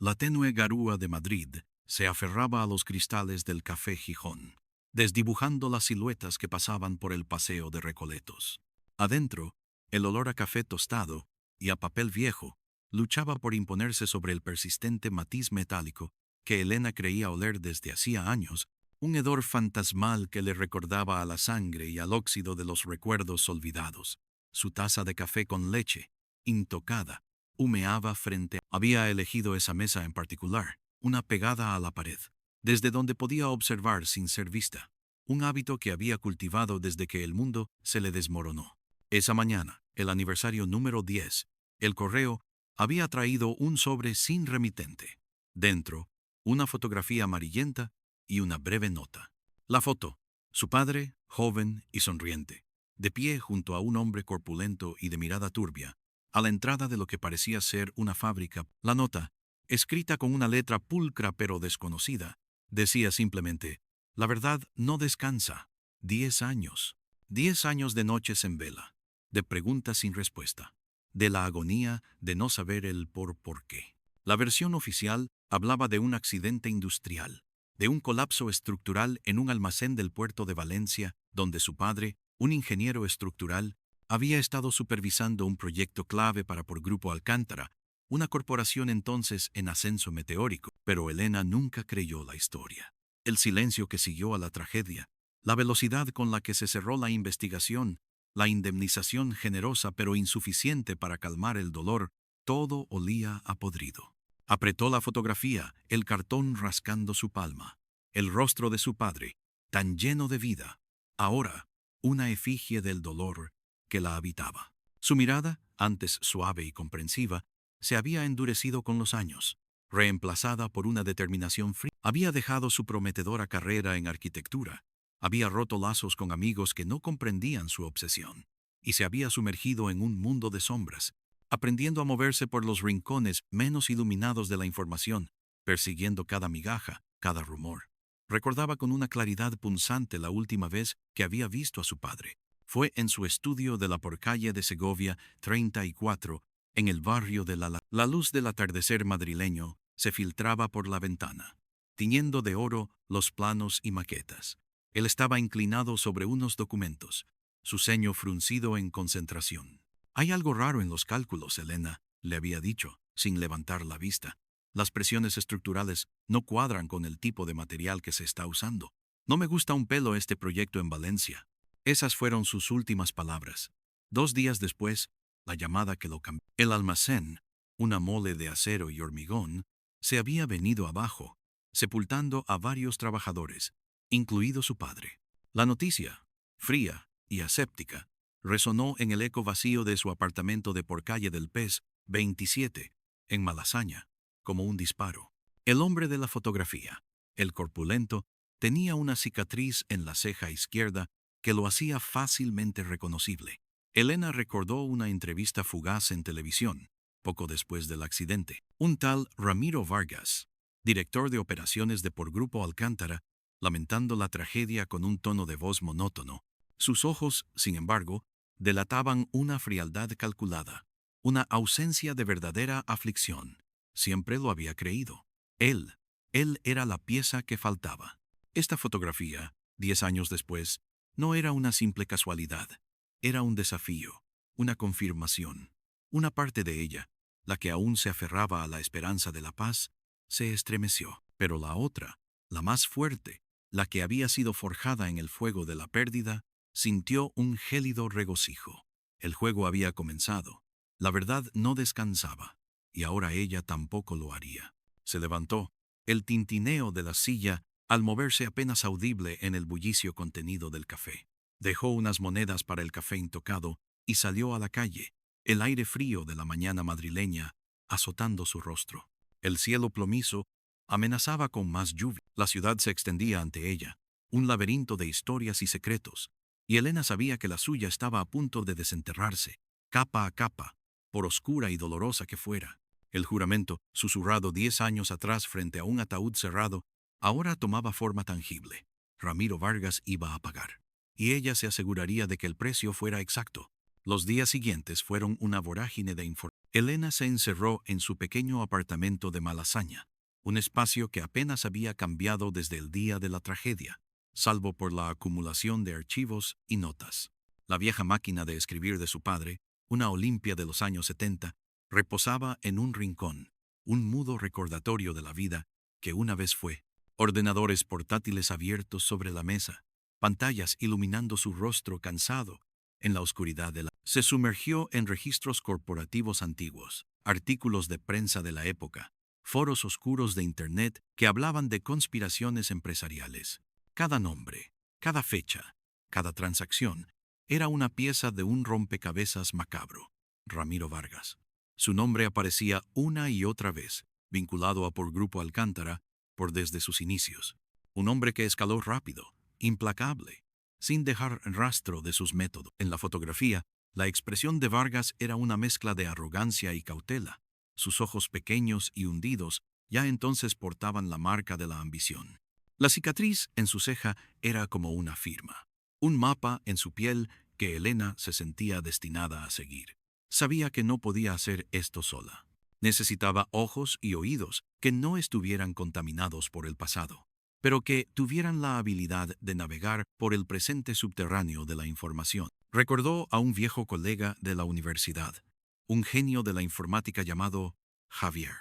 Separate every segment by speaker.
Speaker 1: La tenue garúa de Madrid se aferraba a los cristales del Café Gijón, desdibujando las siluetas que pasaban por el paseo de Recoletos. Adentro, el olor a café tostado y a papel viejo luchaba por imponerse sobre el persistente matiz metálico que Elena creía oler desde hacía años, un hedor fantasmal que le recordaba a la sangre y al óxido de los recuerdos olvidados. Su taza de café con leche, intocada, humeaba frente a... Había elegido esa mesa en particular, una pegada a la pared, desde donde podía observar sin ser vista, un hábito que había cultivado desde que el mundo se le desmoronó. Esa mañana, el aniversario número 10, el correo había traído un sobre sin remitente. Dentro, una fotografía amarillenta y una breve nota. La foto, su padre, joven y sonriente, de pie junto a un hombre corpulento y de mirada turbia, a la entrada de lo que parecía ser una fábrica. La nota, escrita con una letra pulcra pero desconocida, decía simplemente: la verdad no descansa. 10 años. 10 años de noches en vela, de preguntas sin respuesta, de la agonía de no saber el por qué. La versión oficial hablaba de un accidente industrial, de un colapso estructural en un almacén del puerto de Valencia, donde su padre, un ingeniero estructural, había estado supervisando un proyecto clave para por Grupo Alcántara, una corporación entonces en ascenso meteórico. Pero Elena nunca creyó la historia. El silencio que siguió a la tragedia, la velocidad con la que se cerró la investigación, la indemnización generosa pero insuficiente para calmar el dolor, todo olía a podrido. Apretó la fotografía, el cartón rascando su palma. El rostro de su padre, tan lleno de vida, ahora una efigie del dolor que la habitaba. Su mirada, antes suave y comprensiva, se había endurecido con los años, reemplazada por una determinación fría. Había dejado su prometedora carrera en arquitectura, había roto lazos con amigos que no comprendían su obsesión, y se había sumergido en un mundo de sombras, aprendiendo a moverse por los rincones menos iluminados de la información, persiguiendo cada migaja, cada rumor. Recordaba con una claridad punzante la última vez que había visto a su padre. Fue en su estudio de la Porcalle de Segovia 34, en el barrio de La luz del atardecer madrileño se filtraba por la ventana, tiñendo de oro los planos y maquetas. Él estaba inclinado sobre unos documentos, su ceño fruncido en concentración. «Hay algo raro en los cálculos, Elena», le había dicho, sin levantar la vista. «Las presiones estructurales no cuadran con el tipo de material que se está usando. No me gusta un pelo este proyecto en Valencia». Esas fueron sus últimas palabras. 2 días después, la llamada que lo cambió. El almacén, una mole de acero y hormigón, se había venido abajo, sepultando a varios trabajadores, incluido su padre. La noticia, fría y aséptica, resonó en el eco vacío de su apartamento de por calle del Pez 27, en Malasaña, como un disparo. El hombre de la fotografía, el corpulento, tenía una cicatriz en la ceja izquierda que lo hacía fácilmente reconocible. Elena recordó una entrevista fugaz en televisión, poco después del accidente. Un tal Ramiro Vargas, director de operaciones de por Grupo Alcántara, lamentando la tragedia con un tono de voz monótono. Sus ojos, sin embargo, delataban una frialdad calculada, una ausencia de verdadera aflicción. Siempre lo había creído. Él era la pieza que faltaba. Esta fotografía, 10 años después, no era una simple casualidad. Era un desafío, una confirmación. Una parte de ella, la que aún se aferraba a la esperanza de la paz, se estremeció. Pero la otra, la más fuerte, la que había sido forjada en el fuego de la pérdida, sintió un gélido regocijo. El juego había comenzado. La verdad no descansaba, y ahora ella tampoco lo haría. Se levantó, el tintineo de la silla al moverse apenas audible en el bullicio contenido del café. Dejó unas monedas para el café intocado y salió a la calle, el aire frío de la mañana madrileña azotando su rostro. El cielo plomizo amenazaba con más lluvia. La ciudad se extendía ante ella, un laberinto de historias y secretos, y Elena sabía que la suya estaba a punto de desenterrarse, capa a capa, por oscura y dolorosa que fuera. El juramento, susurrado 10 años atrás frente a un ataúd cerrado, ahora tomaba forma tangible. Ramiro Vargas iba a pagar, y ella se aseguraría de que el precio fuera exacto. Los días siguientes fueron una vorágine de información. Elena se encerró en su pequeño apartamento de Malasaña, un espacio que apenas había cambiado desde el día de la tragedia, salvo por la acumulación de archivos y notas. La vieja máquina de escribir de su padre, una Olimpia de los años 70, reposaba en un rincón, un mudo recordatorio de la vida que una vez fue. Ordenadores portátiles abiertos sobre la mesa, pantallas iluminando su rostro cansado en la oscuridad de la... Se sumergió en registros corporativos antiguos, artículos de prensa de la época, foros oscuros de Internet que hablaban de conspiraciones empresariales. Cada nombre, cada fecha, cada transacción era una pieza de un rompecabezas macabro. Ramiro Vargas. Su nombre aparecía una y otra vez, vinculado a por Grupo Alcántara, por desde sus inicios. Un hombre que escaló rápido, implacable, sin dejar rastro de sus métodos. En la fotografía, la expresión de Vargas era una mezcla de arrogancia y cautela. Sus ojos pequeños y hundidos ya entonces portaban la marca de la ambición. La cicatriz en su ceja era como una firma, un mapa en su piel que Elena se sentía destinada a seguir. Sabía que no podía hacer esto sola. Necesitaba ojos y oídos que no estuvieran contaminados por el pasado, pero que tuvieran la habilidad de navegar por el presente subterráneo de la información. Recordó a un viejo colega de la universidad, un genio de la informática llamado Javier.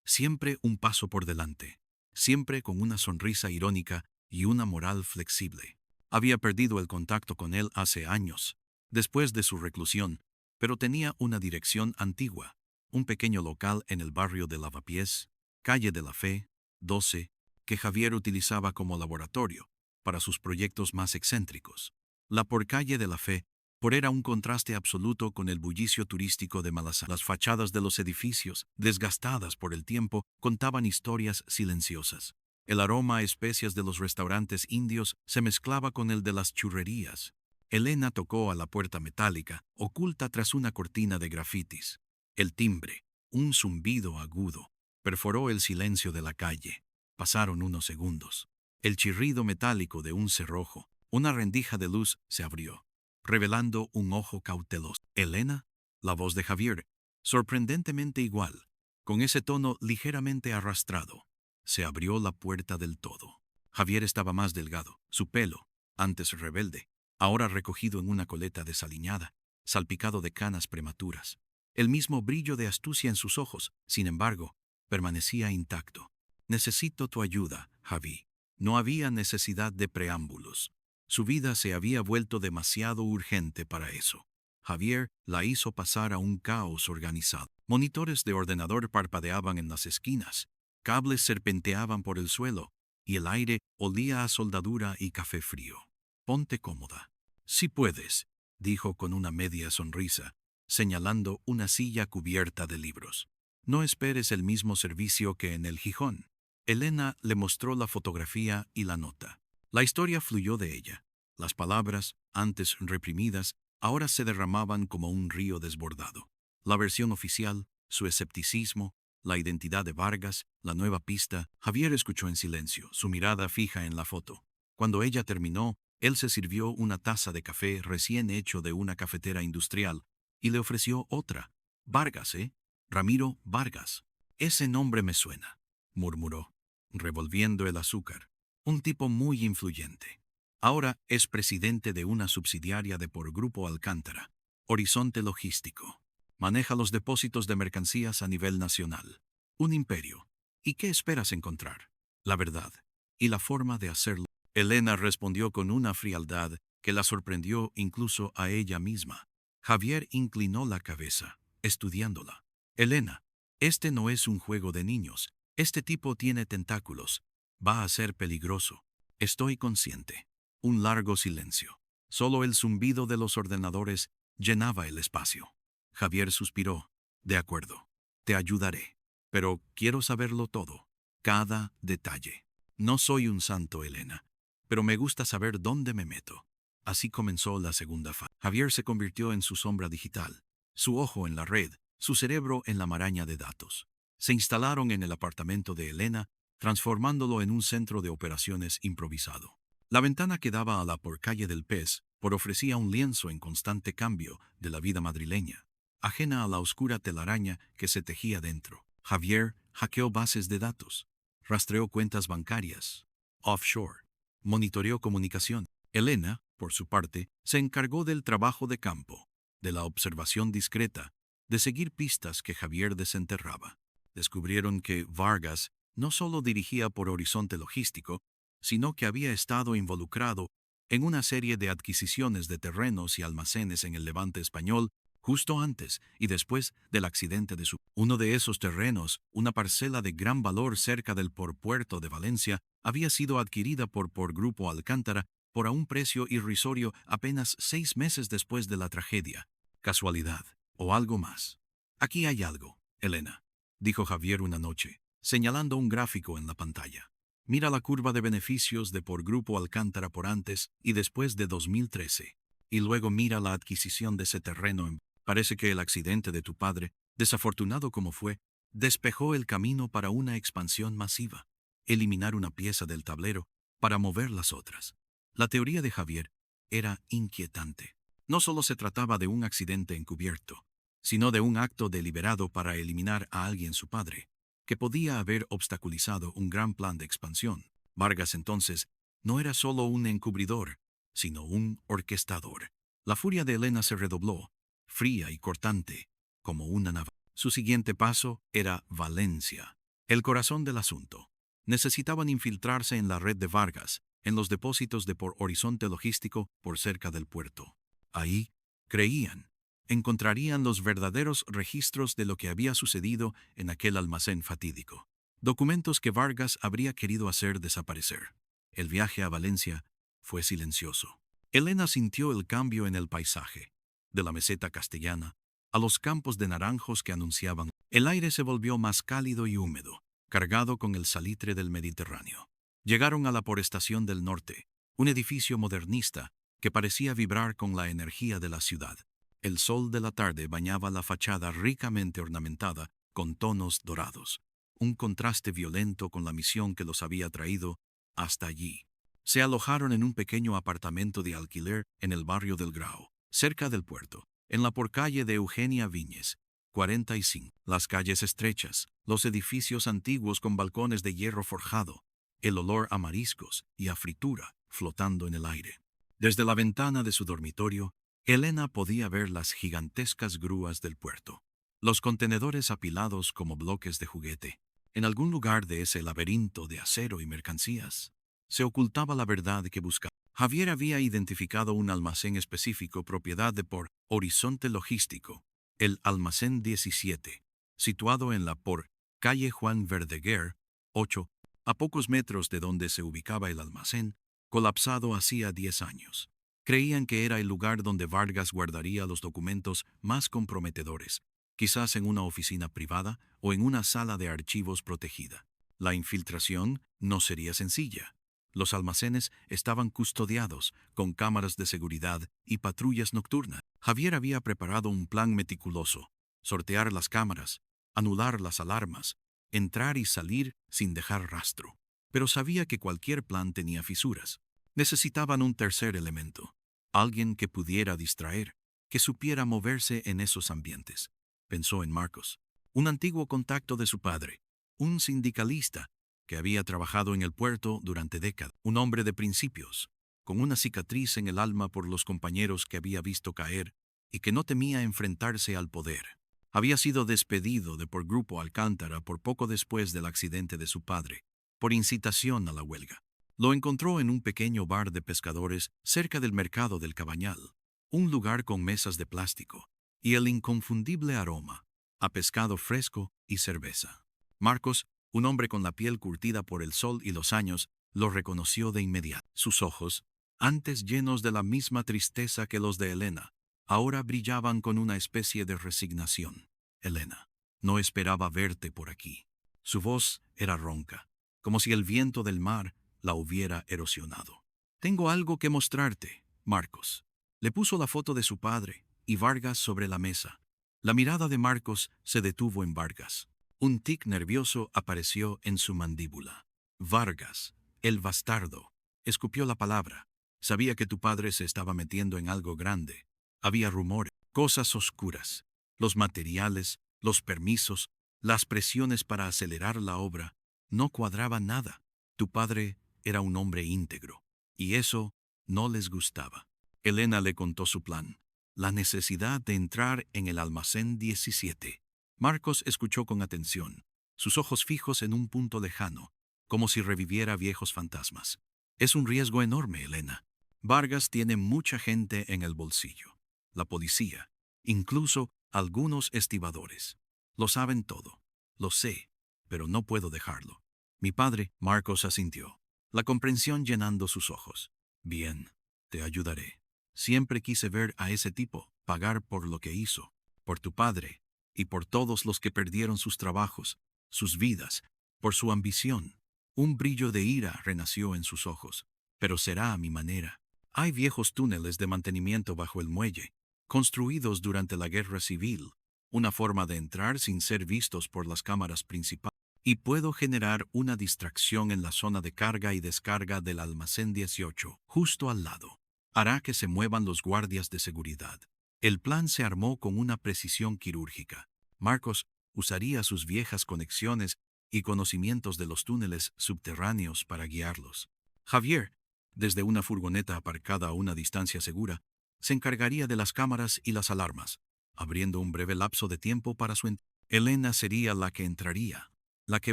Speaker 1: Siempre un paso por delante, siempre con una sonrisa irónica y una moral flexible. Había perdido el contacto con él hace años, después de su reclusión, pero tenía una dirección antigua, un pequeño local en el barrio de Lavapiés, calle de la Fe, 12, que Javier utilizaba como laboratorio para sus proyectos más excéntricos. La por calle de la Fe era un contraste absoluto con el bullicio turístico de Malasaña. Las fachadas de los edificios, desgastadas por el tiempo, contaban historias silenciosas. El aroma a especias de los restaurantes indios se mezclaba con el de las churrerías. Elena tocó a la puerta metálica, oculta tras una cortina de grafitis. El timbre, un zumbido agudo, perforó el silencio de la calle. Pasaron unos segundos. El chirrido metálico de un cerrojo, una rendija de luz, se abrió, revelando un ojo cauteloso. Elena, la voz de Javier, sorprendentemente igual, con ese tono ligeramente arrastrado. Se abrió la puerta del todo. Javier estaba más delgado, su pelo, antes rebelde, ahora recogido en una coleta desaliñada, salpicado de canas prematuras. El mismo brillo de astucia en sus ojos, sin embargo, permanecía intacto. Necesito tu ayuda, Javi. No había necesidad de preámbulos. Su vida se había vuelto demasiado urgente para eso. Javier la hizo pasar a un caos organizado. Monitores de ordenador parpadeaban en las esquinas, cables serpenteaban por el suelo, y el aire olía a soldadura y café frío. Ponte cómoda. Si puedes, dijo con una media sonrisa, señalando una silla cubierta de libros. No esperes el mismo servicio que en el Gijón. Elena le mostró la fotografía y la nota. La historia fluyó de ella. Las palabras, antes reprimidas, ahora se derramaban como un río desbordado. La versión oficial, su escepticismo, la identidad de Vargas, la nueva pista. Javier escuchó en silencio, su mirada fija en la foto. Cuando ella terminó, él se sirvió una taza de café recién hecho de una cafetera industrial y le ofreció otra. Vargas, ¿eh? Ramiro Vargas. Ese nombre me suena, murmuró, revolviendo el azúcar. Un tipo muy influyente. Ahora es presidente de una subsidiaria de por Grupo Alcántara, Horizonte Logístico. Maneja los depósitos de mercancías a nivel nacional. Un imperio. ¿Y qué esperas encontrar? La verdad. Y la forma de hacerlo. Elena respondió con una frialdad que la sorprendió incluso a ella misma. Javier inclinó la cabeza, estudiándola. Elena, este no es un juego de niños. Este tipo tiene tentáculos. Va a ser peligroso. Estoy consciente. Un largo silencio. Solo el zumbido de los ordenadores llenaba el espacio. Javier suspiró. De acuerdo. Te ayudaré. Pero quiero saberlo todo. Cada detalle. No soy un santo, Elena, pero me gusta saber dónde me meto. Así comenzó la segunda fase. Javier se convirtió en su sombra digital, su ojo en la red, su cerebro en la maraña de datos. Se instalaron en el apartamento de Elena, transformándolo en un centro de operaciones improvisado. La ventana que daba a la por calle del Pez por ofrecía un lienzo en constante cambio de la vida madrileña, ajena a la oscura telaraña que se tejía dentro. Javier hackeó bases de datos, rastreó cuentas bancarias, offshore, monitoreó comunicación. Elena, por su parte, se encargó del trabajo de campo, de la observación discreta, de seguir pistas que Javier desenterraba. Descubrieron que Vargas no solo dirigía por Horizonte Logístico, sino que había estado involucrado en una serie de adquisiciones de terrenos y almacenes en el Levante español justo antes y después del accidente de su. Uno de esos terrenos, una parcela de gran valor cerca del porpuerto de Valencia, había sido adquirida por Grupo Alcántara por a un precio irrisorio apenas 6 meses después de la tragedia. ¿Casualidad o algo más? Aquí hay algo, Elena, dijo Javier una noche, señalando un gráfico en la pantalla. Mira la curva de beneficios de Grupo Alcántara por antes y después de 2013. Y luego mira la adquisición de ese terreno. Parece que el accidente de tu padre, desafortunado como fue, despejó el camino para una expansión masiva, eliminar una pieza del tablero para mover las otras. La teoría de Javier era inquietante. No solo se trataba de un accidente encubierto, sino de un acto deliberado para eliminar a alguien su padre, que podía haber obstaculizado un gran plan de expansión. Vargas entonces no era solo un encubridor, sino un orquestador. La furia de Elena se redobló, fría y cortante, como una navaja. Su siguiente paso era Valencia, el corazón del asunto. Necesitaban infiltrarse en la red de Vargas, en los depósitos de por Horizonte Logístico por cerca del puerto. Ahí, creían, encontrarían los verdaderos registros de lo que había sucedido en aquel almacén fatídico. Documentos que Vargas habría querido hacer desaparecer. El viaje a Valencia fue silencioso. Elena sintió el cambio en el paisaje, de la meseta castellana a los campos de naranjos que anunciaban. El aire se volvió más cálido y húmedo, cargado con el salitre del Mediterráneo. Llegaron a la Forestación del Norte, un edificio modernista que parecía vibrar con la energía de la ciudad. El sol de la tarde bañaba la fachada ricamente ornamentada con tonos dorados, un contraste violento con la misión que los había traído hasta allí. Se alojaron en un pequeño apartamento de alquiler en el barrio del Grao, cerca del puerto, en la porcalle de Eugenia Viñes, 45. Las calles estrechas, los edificios antiguos con balcones de hierro forjado, el olor a mariscos y a fritura flotando en el aire. Desde la ventana de su dormitorio, Elena podía ver las gigantescas grúas del puerto, los contenedores apilados como bloques de juguete. En algún lugar de ese laberinto de acero y mercancías, se ocultaba la verdad que buscaba. Javier había identificado un almacén específico propiedad de por Horizonte Logístico, el Almacén 17, situado en la por calle Juan Verdaguer, 8, a pocos metros de donde se ubicaba el almacén, colapsado hacía 10 años. Creían que era el lugar donde Vargas guardaría los documentos más comprometedores, quizás en una oficina privada o en una sala de archivos protegida. La infiltración no sería sencilla. Los almacenes estaban custodiados con cámaras de seguridad y patrullas nocturnas. Javier había preparado un plan meticuloso: sortear las cámaras, anular las alarmas, entrar y salir sin dejar rastro. Pero sabía que cualquier plan tenía fisuras. Necesitaban un tercer elemento, alguien que pudiera distraer, que supiera moverse en esos ambientes. Pensó en Marcos, un antiguo contacto de su padre, un sindicalista que había trabajado en el puerto durante décadas, un hombre de principios, con una cicatriz en el alma por los compañeros que había visto caer y que no temía enfrentarse al poder. Había sido despedido de por Grupo Alcántara por poco después del accidente de su padre, por incitación a la huelga. Lo encontró en un pequeño bar de pescadores cerca del mercado del Cabañal, un lugar con mesas de plástico y el inconfundible aroma a pescado fresco y cerveza. Marcos, un hombre con la piel curtida por el sol y los años, lo reconoció de inmediato. Sus ojos, antes llenos de la misma tristeza que los de Elena, ahora brillaban con una especie de resignación. Elena, no esperaba verte por aquí. Su voz era ronca, como si el viento del mar la hubiera erosionado. Tengo algo que mostrarte, Marcos. Le puso la foto de su padre y Vargas sobre la mesa. La mirada de Marcos se detuvo en Vargas. Un tic nervioso apareció en su mandíbula. Vargas, el bastardo, escupió la palabra. Sabía que tu padre se estaba metiendo en algo grande. Había rumores, cosas oscuras. Los materiales, los permisos, las presiones para acelerar la obra. No cuadraba nada. Tu padre era un hombre íntegro. Y eso no les gustaba. Elena le contó su plan. La necesidad de entrar en el almacén 17. Marcos escuchó con atención, sus ojos fijos en un punto lejano, como si reviviera viejos fantasmas. Es un riesgo enorme, Elena. Vargas tiene mucha gente en el bolsillo. La policía, incluso algunos estibadores. Lo saben todo. Lo sé, pero no puedo dejarlo. Mi padre, Marcos, asintió, la comprensión llenando sus ojos. Bien, te ayudaré. Siempre quise ver a ese tipo pagar por lo que hizo, por tu padre y por todos los que perdieron sus trabajos, sus vidas, por su ambición. Un brillo de ira renació en sus ojos, pero será a mi manera. Hay viejos túneles de mantenimiento bajo el muelle, construidos durante la Guerra Civil, una forma de entrar sin ser vistos por las cámaras principales. Y puedo generar una distracción en la zona de carga y descarga del almacén 18, justo al lado. Hará que se muevan los guardias de seguridad. El plan se armó con una precisión quirúrgica. Marcos usaría sus viejas conexiones y conocimientos de los túneles subterráneos para guiarlos. Javier, desde una furgoneta aparcada a una distancia segura, se encargaría de las cámaras y las alarmas, abriendo un breve lapso de tiempo para su Elena sería la que entraría, la que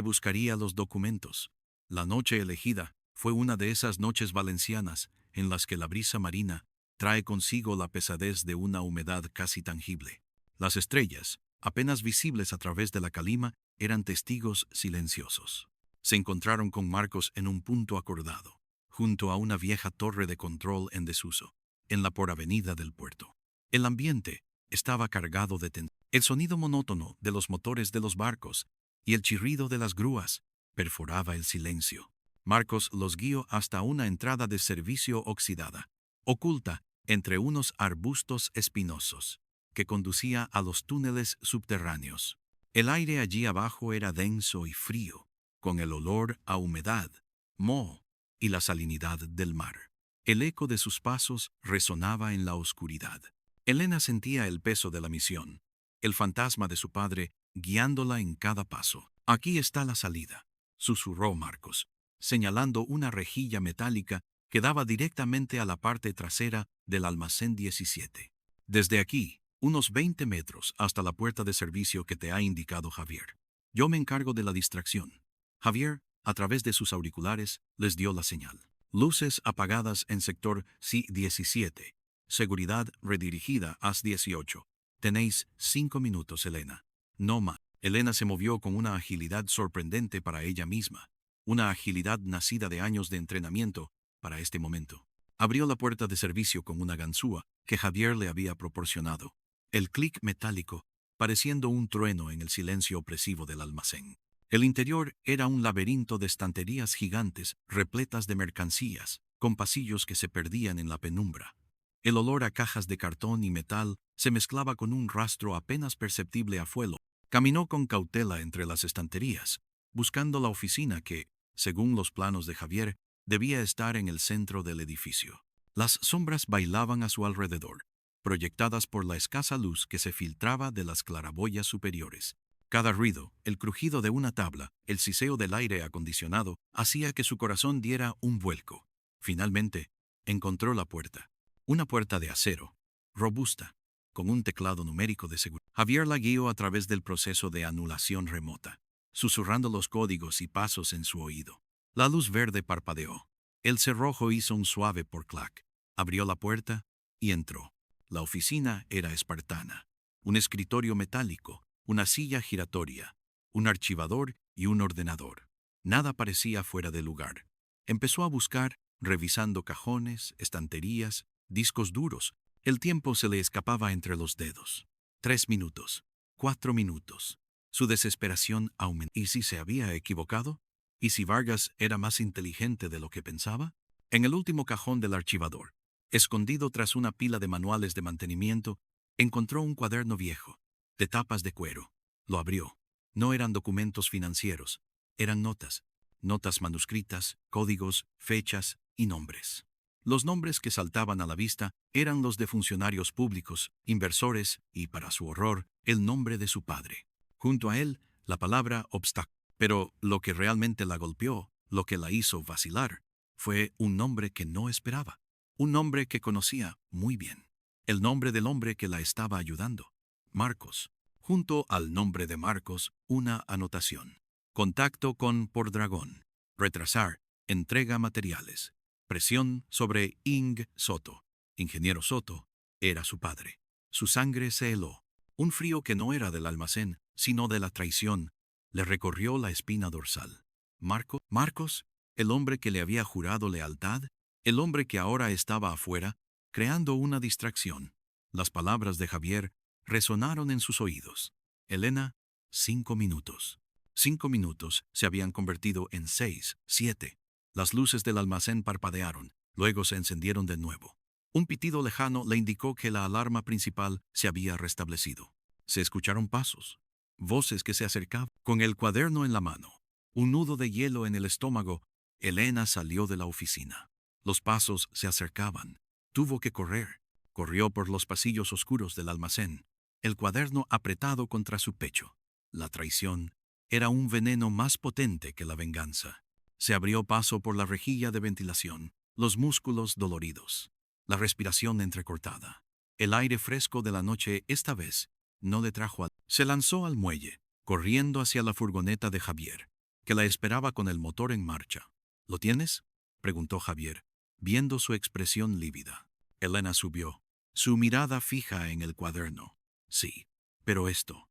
Speaker 1: buscaría los documentos. La noche elegida fue una de esas noches valencianas en las que la brisa marina trae consigo la pesadez de una humedad casi tangible. Las estrellas, apenas visibles a través de la calima, eran testigos silenciosos. Se encontraron con Marcos en un punto acordado, junto a una vieja torre de control en desuso, en la por avenida del puerto. El ambiente estaba cargado de tensión. El sonido monótono de los motores de los barcos y el chirrido de las grúas perforaba el silencio. Marcos los guió hasta una entrada de servicio oxidada, oculta entre unos arbustos espinosos, que conducía a los túneles subterráneos. El aire allí abajo era denso y frío, con el olor a humedad, moho y la salinidad del mar. El eco de sus pasos resonaba en la oscuridad. Elena sentía el peso de la misión, el fantasma de su padre guiándola en cada paso. Aquí está la salida, susurró Marcos, señalando una rejilla metálica que daba directamente a la parte trasera del almacén 17. Desde aquí, unos 20 metros hasta la puerta de servicio que te ha indicado Javier. Yo me encargo de la distracción. Javier, a través de sus auriculares, les dio la señal. Luces apagadas en sector C-17. Seguridad redirigida a S-18. Tenéis 5 minutos, Elena. No más. Elena se movió con una agilidad sorprendente para ella misma, una agilidad nacida de años de entrenamiento para este momento. Abrió la puerta de servicio con una ganzúa que Javier le había proporcionado. El clic metálico, pareciendo un trueno en el silencio opresivo del almacén. El interior era un laberinto de estanterías gigantes repletas de mercancías, con pasillos que se perdían en la penumbra. El olor a cajas de cartón y metal se mezclaba con un rastro apenas perceptible a fuego. Caminó con cautela entre las estanterías, buscando la oficina que, según los planos de Javier, debía estar en el centro del edificio. Las sombras bailaban a su alrededor, proyectadas por la escasa luz que se filtraba de las claraboyas superiores. Cada ruido, el crujido de una tabla, el siseo del aire acondicionado, hacía que su corazón diera un vuelco. Finalmente, encontró la puerta. Una puerta de acero, robusta, con un teclado numérico de seguridad. Javier la guió a través del proceso de anulación remota, susurrando los códigos y pasos en su oído. La luz verde parpadeó. El cerrojo hizo un suave por-clac. Abrió la puerta y entró. La oficina era espartana. Un escritorio metálico, una silla giratoria, un archivador y un ordenador. Nada parecía fuera de lugar. Empezó a buscar, revisando cajones, estanterías, discos duros. El tiempo se le escapaba entre los dedos. 3 minutos. 4 minutos. Su desesperación aumentó. ¿Y si se había equivocado? ¿Y si Vargas era más inteligente de lo que pensaba? En el último cajón del archivador, escondido tras una pila de manuales de mantenimiento, encontró un cuaderno viejo, de tapas de cuero. Lo abrió. No eran documentos financieros. Eran notas. Notas manuscritas, códigos, fechas y nombres. Los nombres que saltaban a la vista eran los de funcionarios públicos, inversores y, para su horror, el nombre de su padre. Junto a él, la palabra obstáculo. Pero lo que realmente la golpeó, lo que la hizo vacilar, fue un nombre que no esperaba. Un nombre que conocía muy bien. El nombre del hombre que la estaba ayudando. Marcos. Junto al nombre de Marcos, una anotación. Contacto con por Dragón. Retrasar. Entrega materiales. Presión sobre Ing Soto. Ingeniero Soto era su padre. Su sangre se heló. Un frío que no era del almacén, sino de la traición, le recorrió la espina dorsal. Marcos, el hombre que le había jurado lealtad, el hombre que ahora estaba afuera, creando una distracción. Las palabras de Javier resonaron en sus oídos. Elena, 5 minutos. 5 minutos se habían convertido en 6, 7. Las luces del almacén parpadearon, luego se encendieron de nuevo. Un pitido lejano le indicó que la alarma principal se había restablecido. Se escucharon pasos, voces que se acercaban. Con el cuaderno en la mano, un nudo de hielo en el estómago, Elena salió de la oficina. Los pasos se acercaban. Tuvo que correr. Corrió por los pasillos oscuros del almacén, el cuaderno apretado contra su pecho. La traición era un veneno más potente que la venganza. Se abrió paso por la rejilla de ventilación, los músculos doloridos, la respiración entrecortada. El aire fresco de la noche esta vez no le trajo al... Se lanzó al muelle, corriendo hacia la furgoneta de Javier, que la esperaba con el motor en marcha. ¿Lo tienes?, preguntó Javier, viendo su expresión lívida. Elena subió, su mirada fija en el cuaderno. Sí, pero esto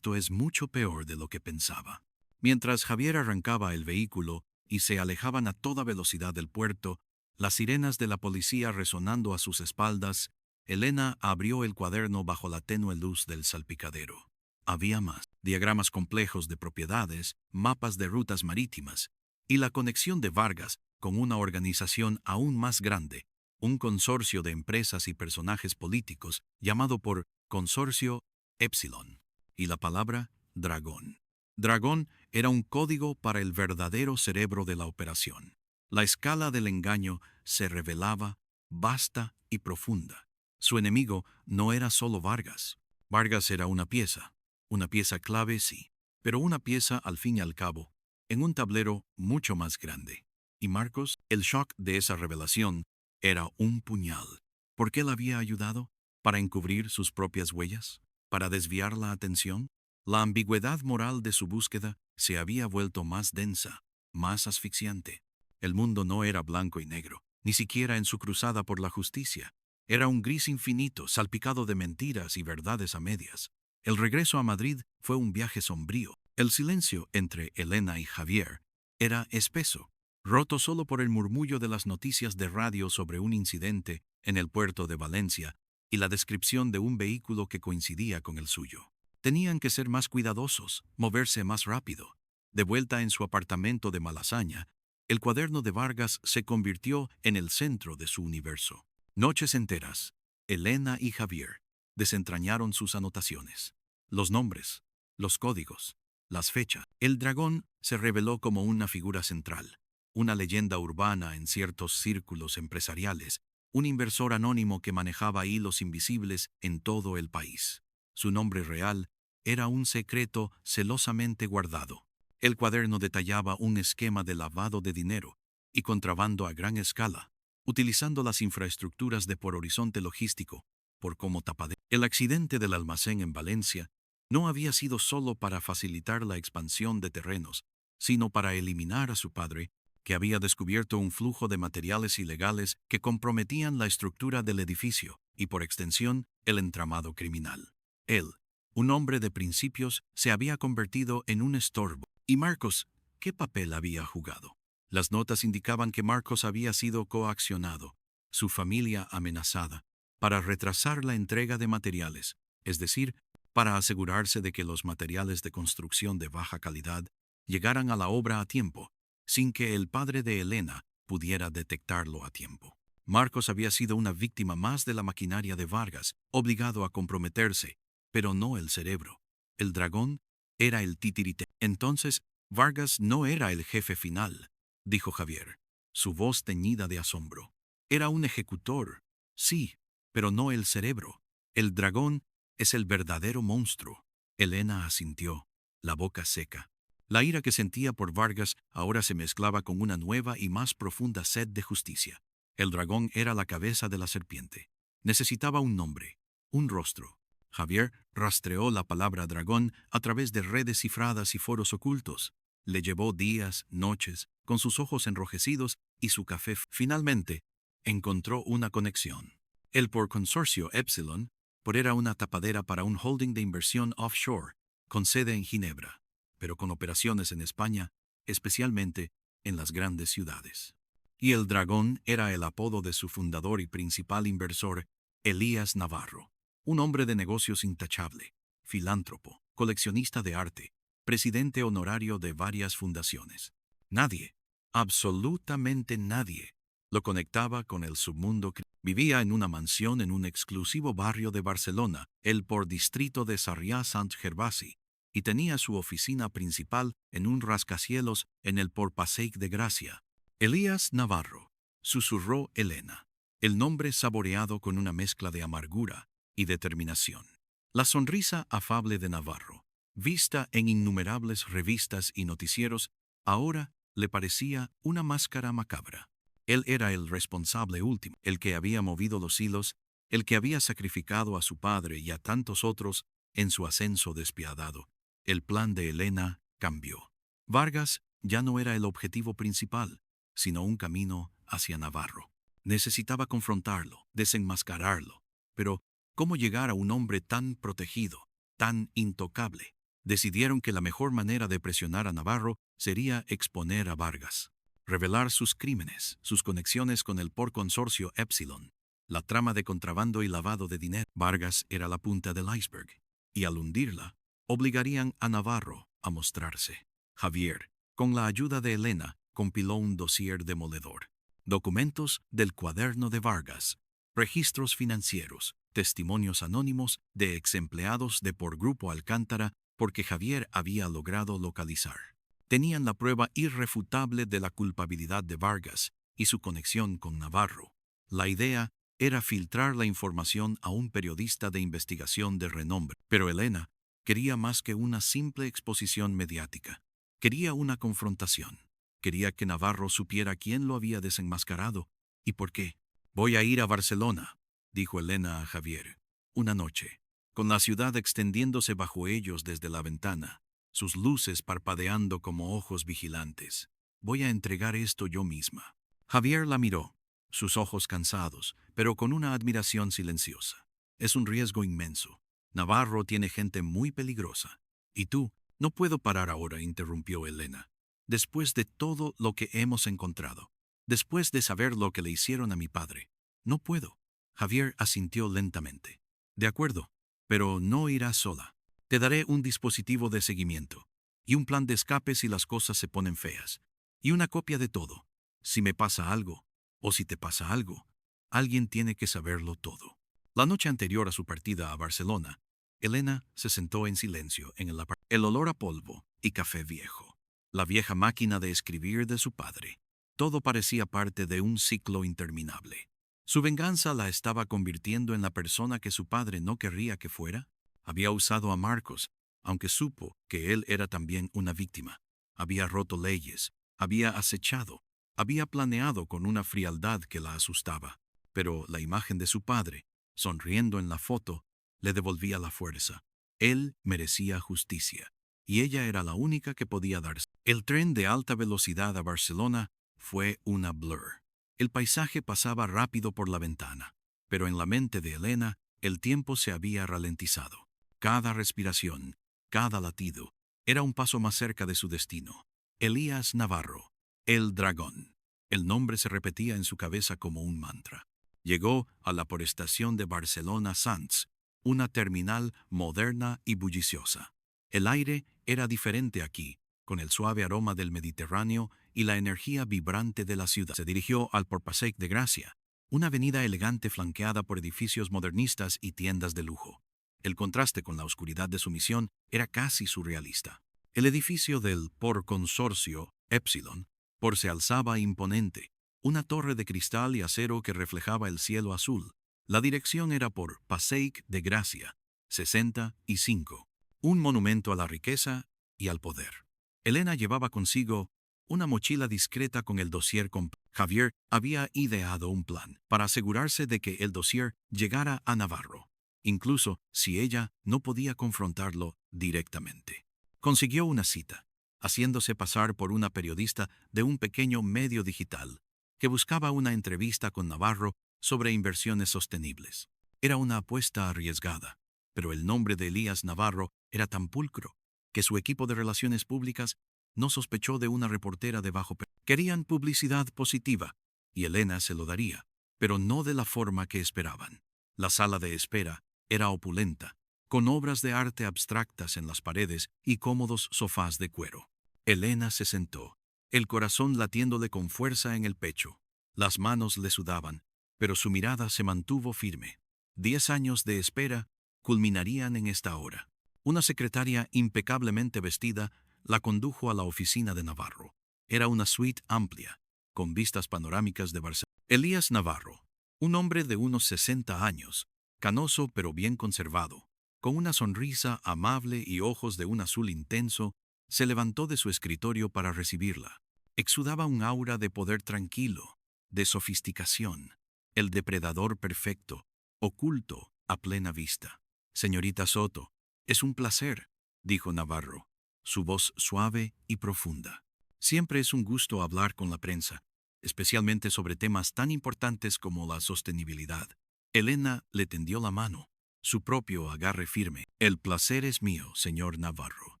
Speaker 1: es mucho peor de lo que pensaba. Mientras Javier arrancaba el vehículo y se alejaban a toda velocidad del puerto, las sirenas de la policía resonando a sus espaldas, Elena abrió el cuaderno bajo la tenue luz del salpicadero. Había más: diagramas complejos de propiedades, mapas de rutas marítimas, y la conexión de Vargas con una organización aún más grande, un consorcio de empresas y personajes políticos llamado por Consorcio Epsilon, y la palabra Dragón. Dragón era un código para el verdadero cerebro de la operación. La escala del engaño se revelaba vasta y profunda. Su enemigo no era solo Vargas. Vargas era una pieza clave, sí, pero una pieza al fin y al cabo, en un tablero mucho más grande. Y Marcos, el shock de esa revelación, era un puñal. ¿Por qué la había ayudado? ¿Para encubrir sus propias huellas? ¿Para desviar la atención? La ambigüedad moral de su búsqueda se había vuelto más densa, más asfixiante. El mundo no era blanco y negro, ni siquiera en su cruzada por la justicia. Era un gris infinito, salpicado de mentiras y verdades a medias. El regreso a Madrid fue un viaje sombrío. El silencio entre Elena y Javier era espeso, roto solo por el murmullo de las noticias de radio sobre un incidente en el puerto de Valencia y la descripción de un vehículo que coincidía con el suyo. Tenían que ser más cuidadosos, moverse más rápido. De vuelta en su apartamento de Malasaña, el cuaderno de Vargas se convirtió en el centro de su universo. Noches enteras, Elena y Javier desentrañaron sus anotaciones. Los nombres, los códigos, las fechas. El dragón se reveló como una figura central, una leyenda urbana en ciertos círculos empresariales, un inversor anónimo que manejaba hilos invisibles en todo el país. Su nombre real era un secreto celosamente guardado. El cuaderno detallaba un esquema de lavado de dinero y contrabando a gran escala, utilizando las infraestructuras de Por Horizonte Logístico por como tapadera. El accidente del almacén en Valencia no había sido solo para facilitar la expansión de terrenos, sino para eliminar a su padre, que había descubierto un flujo de materiales ilegales que comprometían la estructura del edificio y, por extensión, el entramado criminal. Él, un hombre de principios, se había convertido en un estorbo. ¿Y Marcos, qué papel había jugado? Las notas indicaban que Marcos había sido coaccionado, su familia amenazada, para retrasar la entrega de materiales, es decir, para asegurarse de que los materiales de construcción de baja calidad llegaran a la obra a tiempo, sin que el padre de Elena pudiera detectarlo a tiempo. Marcos había sido una víctima más de la maquinaria de Vargas, obligado a comprometerse, pero no el cerebro. El dragón era el titirite. Entonces, Vargas no era el jefe final, dijo Javier, su voz teñida de asombro. Era un ejecutor, sí, pero no el cerebro. El dragón es el verdadero monstruo. Elena asintió, la boca seca. La ira que sentía por Vargas ahora se mezclaba con una nueva y más profunda sed de justicia. El dragón era la cabeza de la serpiente. Necesitaba un nombre, un rostro. Javier rastreó la palabra dragón a través de redes cifradas y foros ocultos. Le llevó días, noches, con sus ojos enrojecidos y su café. Finalmente, encontró una conexión. El por consorcio Epsilon era una tapadera para un holding de inversión offshore, con sede en Ginebra, pero con operaciones en España, especialmente en las grandes ciudades. Y el dragón era el apodo de su fundador y principal inversor, Elías Navarro, un hombre de negocios intachable, filántropo, coleccionista de arte, presidente honorario de varias fundaciones. Nadie, absolutamente nadie, lo conectaba con el submundo. Vivía en una mansión en un exclusivo barrio de Barcelona, el por distrito de Sarrià-Sant-Gervasi, y tenía su oficina principal en un rascacielos en el por Passeig de Gracia. Elías Navarro, susurró Elena, el nombre saboreado con una mezcla de amargura y determinación. La sonrisa afable de Navarro, vista en innumerables revistas y noticieros, ahora le parecía una máscara macabra. Él era el responsable último, el que había movido los hilos, el que había sacrificado a su padre y a tantos otros en su ascenso despiadado. El plan de Elena cambió. Vargas ya no era el objetivo principal, sino un camino hacia Navarro. Necesitaba confrontarlo, desenmascararlo. Pero, ¿cómo llegar a un hombre tan protegido, tan intocable? Decidieron que la mejor manera de presionar a Navarro sería exponer a Vargas. Revelar sus crímenes, sus conexiones con el por consorcio Epsilon, la trama de contrabando y lavado de dinero. Vargas era la punta del iceberg, y al hundirla, obligarían a Navarro a mostrarse. Javier, con la ayuda de Elena, compiló un dossier demoledor. Documentos del cuaderno de Vargas, registros financieros, testimonios anónimos de exempleados de por Grupo Alcántara porque Javier había logrado localizar. Tenían la prueba irrefutable de la culpabilidad de Vargas y su conexión con Navarro. La idea era filtrar la información a un periodista de investigación de renombre. Pero Elena quería más que una simple exposición mediática. Quería una confrontación. Quería que Navarro supiera quién lo había desenmascarado y por qué. «Voy a ir a Barcelona», dijo Elena a Javier, una noche, con la ciudad extendiéndose bajo ellos desde la ventana, sus luces parpadeando como ojos vigilantes. «Voy a entregar esto yo misma». Javier la miró, sus ojos cansados, pero con una admiración silenciosa. «Es un riesgo inmenso. Navarro tiene gente muy peligrosa. Y tú, no puedo parar ahora», interrumpió Elena. «Después de todo lo que hemos encontrado, después de saber lo que le hicieron a mi padre, no puedo». Javier asintió lentamente. «De acuerdo, pero no irás sola. Te daré un dispositivo de seguimiento, y un plan de escape si las cosas se ponen feas, y una copia de todo. Si me pasa algo, o si te pasa algo, alguien tiene que saberlo todo». La noche anterior a su partida a Barcelona, Elena se sentó en silencio en el apartamento. El olor a polvo y café viejo, la vieja máquina de escribir de su padre, todo parecía parte de un ciclo interminable. Su venganza la estaba convirtiendo en la persona que su padre no querría que fuera. Había usado a Marcos, aunque supo que él era también una víctima. Había roto leyes, había acechado, había planeado con una frialdad que la asustaba. Pero la imagen de su padre, sonriendo en la foto, le devolvía la fuerza. Él merecía justicia, y ella era la única que podía darse. El tren de alta velocidad a Barcelona fue una blur. El paisaje pasaba rápido por la ventana, pero en la mente de Elena el tiempo se había ralentizado. Cada respiración, cada latido, era un paso más cerca de su destino. Elías Navarro, el dragón. El nombre se repetía en su cabeza como un mantra. Llegó a la forestación de Barcelona Sants, una terminal moderna y bulliciosa. El aire era diferente aquí, con el suave aroma del Mediterráneo y la energía vibrante de la ciudad. Se dirigió al por Passeig de Gracia, una avenida elegante flanqueada por edificios modernistas y tiendas de lujo. El contraste con la oscuridad de su misión era casi surrealista. El edificio del por consorcio Epsilon se alzaba imponente, una torre de cristal y acero que reflejaba el cielo azul. La dirección era por Passeig de Gracia, 65, un monumento a la riqueza y al poder. Elena llevaba consigo una mochila discreta con el dossier. Javier había ideado un plan para asegurarse de que el dossier llegara a Navarro, incluso si ella no podía confrontarlo directamente. Consiguió una cita, haciéndose pasar por una periodista de un pequeño medio digital que buscaba una entrevista con Navarro sobre inversiones sostenibles. Era una apuesta arriesgada, pero el nombre de Elías Navarro era tan pulcro que su equipo de relaciones públicas no sospechó de una reportera de bajo perfil. Querían publicidad positiva, y Elena se lo daría, pero no de la forma que esperaban. La sala de espera era opulenta, con obras de arte abstractas en las paredes y cómodos sofás de cuero. Elena se sentó, el corazón latiéndole con fuerza en el pecho. Las manos le sudaban, pero su mirada se mantuvo firme. 10 años de espera culminarían en esta hora. Una secretaria impecablemente vestida la condujo a la oficina de Navarro. Era una suite amplia, con vistas panorámicas de Barcelona. Elías Navarro, un hombre de unos 60 años, canoso pero bien conservado, con una sonrisa amable y ojos de un azul intenso, se levantó de su escritorio para recibirla. Exudaba un aura de poder tranquilo, de sofisticación, el depredador perfecto, oculto a plena vista. Señorita Soto, es un placer, dijo Navarro, su voz suave y profunda. Siempre es un gusto hablar con la prensa, especialmente sobre temas tan importantes como la sostenibilidad. Elena le tendió la mano, su propio agarre firme. El placer es mío, señor Navarro.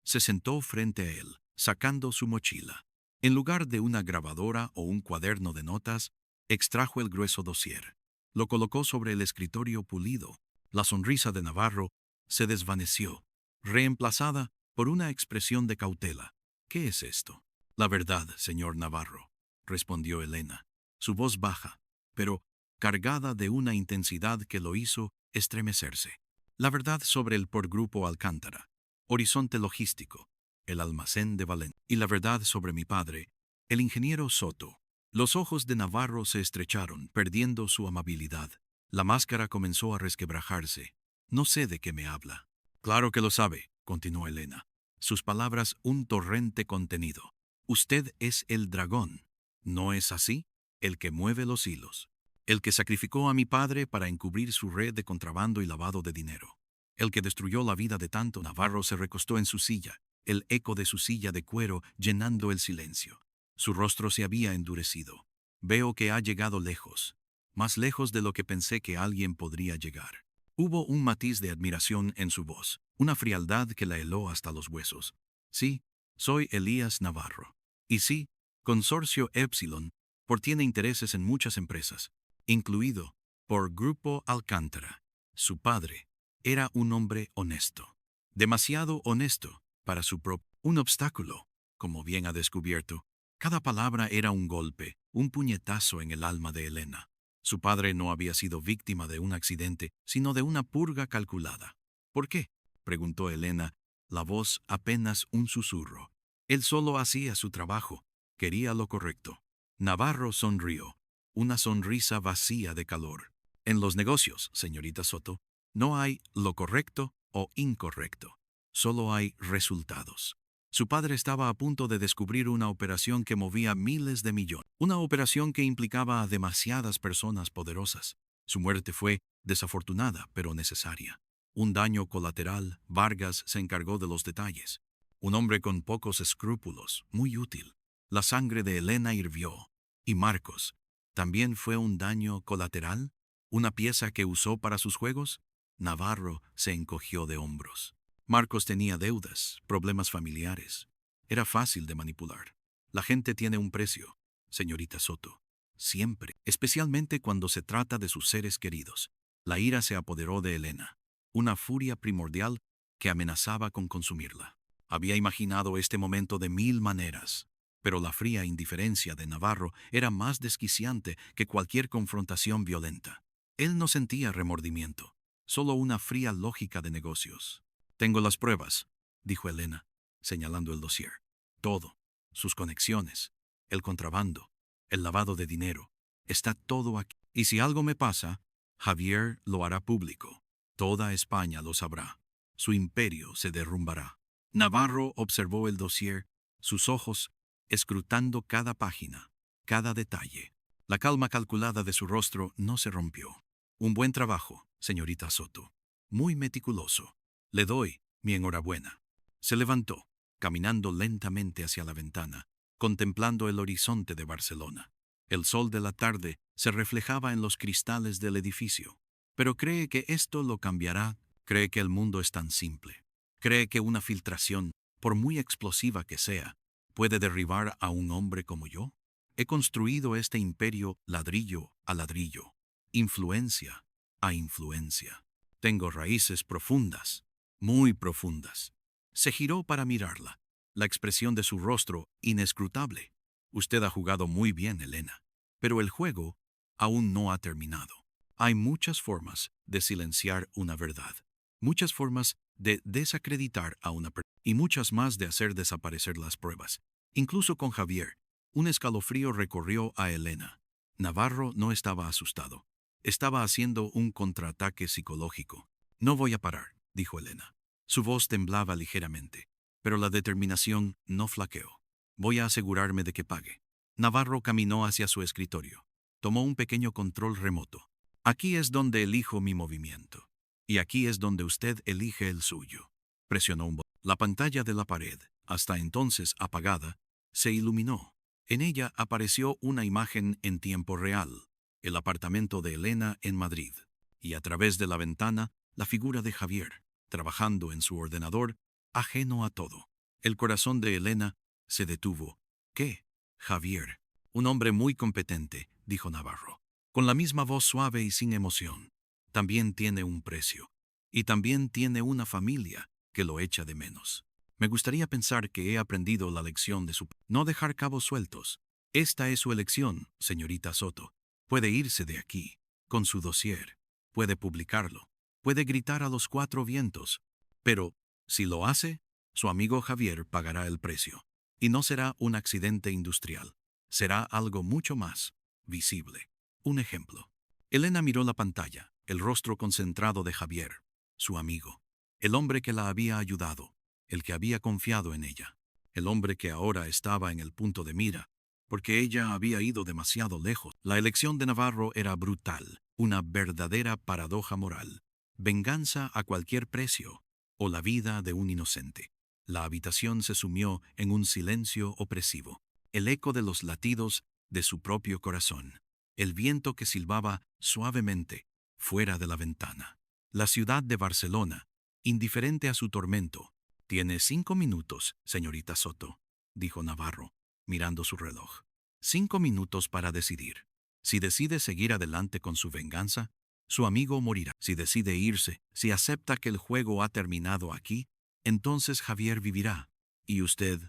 Speaker 1: Se sentó frente a él, sacando su mochila. En lugar de una grabadora o un cuaderno de notas, extrajo el grueso dossier. Lo colocó sobre el escritorio pulido. La sonrisa de Navarro se desvaneció, reemplazada por una expresión de cautela. ¿Qué es esto? La verdad, señor Navarro, respondió Elena, su voz baja, pero cargada de una intensidad que lo hizo estremecerse. La verdad sobre el Porgrupo Alcántara, Horizonte Logístico, el almacén de Valencia, y la verdad sobre mi padre, el ingeniero Soto. Los ojos de Navarro se estrecharon, perdiendo su amabilidad. La máscara comenzó a resquebrajarse. No sé de qué me habla. Claro que lo sabe, continuó Elena. Sus palabras un torrente contenido. Usted es el dragón, ¿no es así? El que mueve los hilos. El que sacrificó a mi padre para encubrir su red de contrabando y lavado de dinero. El que destruyó la vida de tanto. Navarro se recostó en su silla, el eco de su silla de cuero llenando el silencio. Su rostro se había endurecido. Veo que ha llegado lejos, más lejos de lo que pensé que alguien podría llegar. Hubo un matiz de admiración en su voz, una frialdad que la heló hasta los huesos. Sí, soy Elías Navarro. Y sí, Consorcio Epsilon, por tiene intereses en muchas empresas, incluido por Grupo Alcántara. Su padre era un hombre honesto, demasiado honesto para su propio. Un obstáculo, como bien ha descubierto. Cada palabra era un golpe, un puñetazo en el alma de Elena. Su padre no había sido víctima de un accidente, sino de una purga calculada. ¿Por qué?, preguntó Elena, la voz apenas un susurro. Él solo hacía su trabajo, quería lo correcto. Navarro sonrió, una sonrisa vacía de calor. En los negocios, señorita Soto, no hay lo correcto o incorrecto, solo hay resultados. Su padre estaba a punto de descubrir una operación que movía miles de millones, una operación que implicaba a demasiadas personas poderosas. Su muerte fue desafortunada, pero necesaria. Un daño colateral, Vargas se encargó de los detalles. Un hombre con pocos escrúpulos, muy útil. La sangre de Elena hirvió. ¿Y Marcos también fue un daño colateral? ¿Una pieza que usó para sus juegos? Navarro se encogió de hombros. Marcos tenía deudas, problemas familiares. Era fácil de manipular. La gente tiene un precio, señorita Soto. Siempre, especialmente cuando se trata de sus seres queridos. La ira se apoderó de Elena, una furia primordial que amenazaba con consumirla. Había imaginado este momento de 1000 maneras, pero la fría indiferencia de Navarro era más desquiciante que cualquier confrontación violenta. Él no sentía remordimiento, solo una fría lógica de negocios. Tengo las pruebas, dijo Elena, señalando el dossier. Todo, sus conexiones, el contrabando, el lavado de dinero. Está todo aquí. Y si algo me pasa, Javier lo hará público. Toda España lo sabrá. Su imperio se derrumbará. Navarro observó el dossier, sus ojos escrutando cada página, cada detalle. La calma calculada de su rostro no se rompió. Un buen trabajo, señorita Soto. Muy meticuloso. Le doy mi enhorabuena. Se levantó, caminando lentamente hacia la ventana, contemplando el horizonte de Barcelona. El sol de la tarde se reflejaba en los cristales del edificio. Pero cree que esto lo cambiará. Cree que el mundo es tan simple. Cree que una filtración, por muy explosiva que sea, puede derribar a un hombre como yo. He construido este imperio ladrillo a ladrillo, influencia a influencia. Tengo raíces profundas, muy profundas. Se giró para mirarla, la expresión de su rostro inescrutable. Usted ha jugado muy bien, Elena, pero el juego aún no ha terminado. Hay muchas formas de silenciar una verdad, muchas formas de desacreditar a una persona y muchas más de hacer desaparecer las pruebas. Incluso con Javier, un escalofrío recorrió a Elena. Navarro no estaba asustado. Estaba haciendo un contraataque psicológico. No voy a parar, dijo Elena. Su voz temblaba ligeramente, pero la determinación no flaqueó. Voy a asegurarme de que pague. Navarro caminó hacia su escritorio. Tomó un pequeño control remoto. Aquí es donde elijo mi movimiento. Y aquí es donde usted elige el suyo. Presionó un botón. La pantalla de la pared, hasta entonces apagada, se iluminó. En ella apareció una imagen en tiempo real, el apartamento de Elena en Madrid, y a través de la ventana, la figura de Javier, trabajando en su ordenador, ajeno a todo. El corazón de Elena se detuvo. ¿Qué? Javier. Un hombre muy competente, dijo Navarro, con la misma voz suave y sin emoción. También tiene un precio. Y también tiene una familia que lo echa de menos. Me gustaría pensar que he aprendido la lección de su... No dejar cabos sueltos. Esta es su elección, señorita Soto. Puede irse de aquí, con su dossier. Puede publicarlo. Puede gritar a los cuatro vientos. Pero, si lo hace, su amigo Javier pagará el precio. Y no será un accidente industrial. Será algo mucho más visible. Un ejemplo. Elena miró la pantalla, el rostro concentrado de Javier, su amigo, el hombre que la había ayudado, el que había confiado en ella, el hombre que ahora estaba en el punto de mira, porque ella había ido demasiado lejos. La elección de Navarro era brutal, una verdadera paradoja moral. Venganza a cualquier precio, o la vida de un inocente. La habitación se sumió en un silencio opresivo, el eco de los latidos de su propio corazón, el viento que silbaba suavemente fuera de la ventana. La ciudad de Barcelona, indiferente a su tormento. Tiene 5 minutos, señorita Soto, dijo Navarro, mirando su reloj. 5 minutos para decidir. Si decide seguir adelante con su venganza, su amigo morirá. Si decide irse, si acepta que el juego ha terminado aquí, entonces Javier vivirá. Y usted,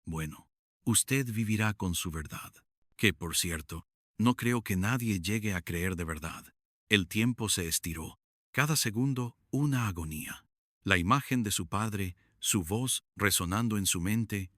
Speaker 1: bueno, usted vivirá con su verdad. Que, por cierto, no creo que nadie llegue a creer de verdad. El tiempo se estiró. Cada segundo, una agonía. La imagen de su padre, su voz resonando en su mente.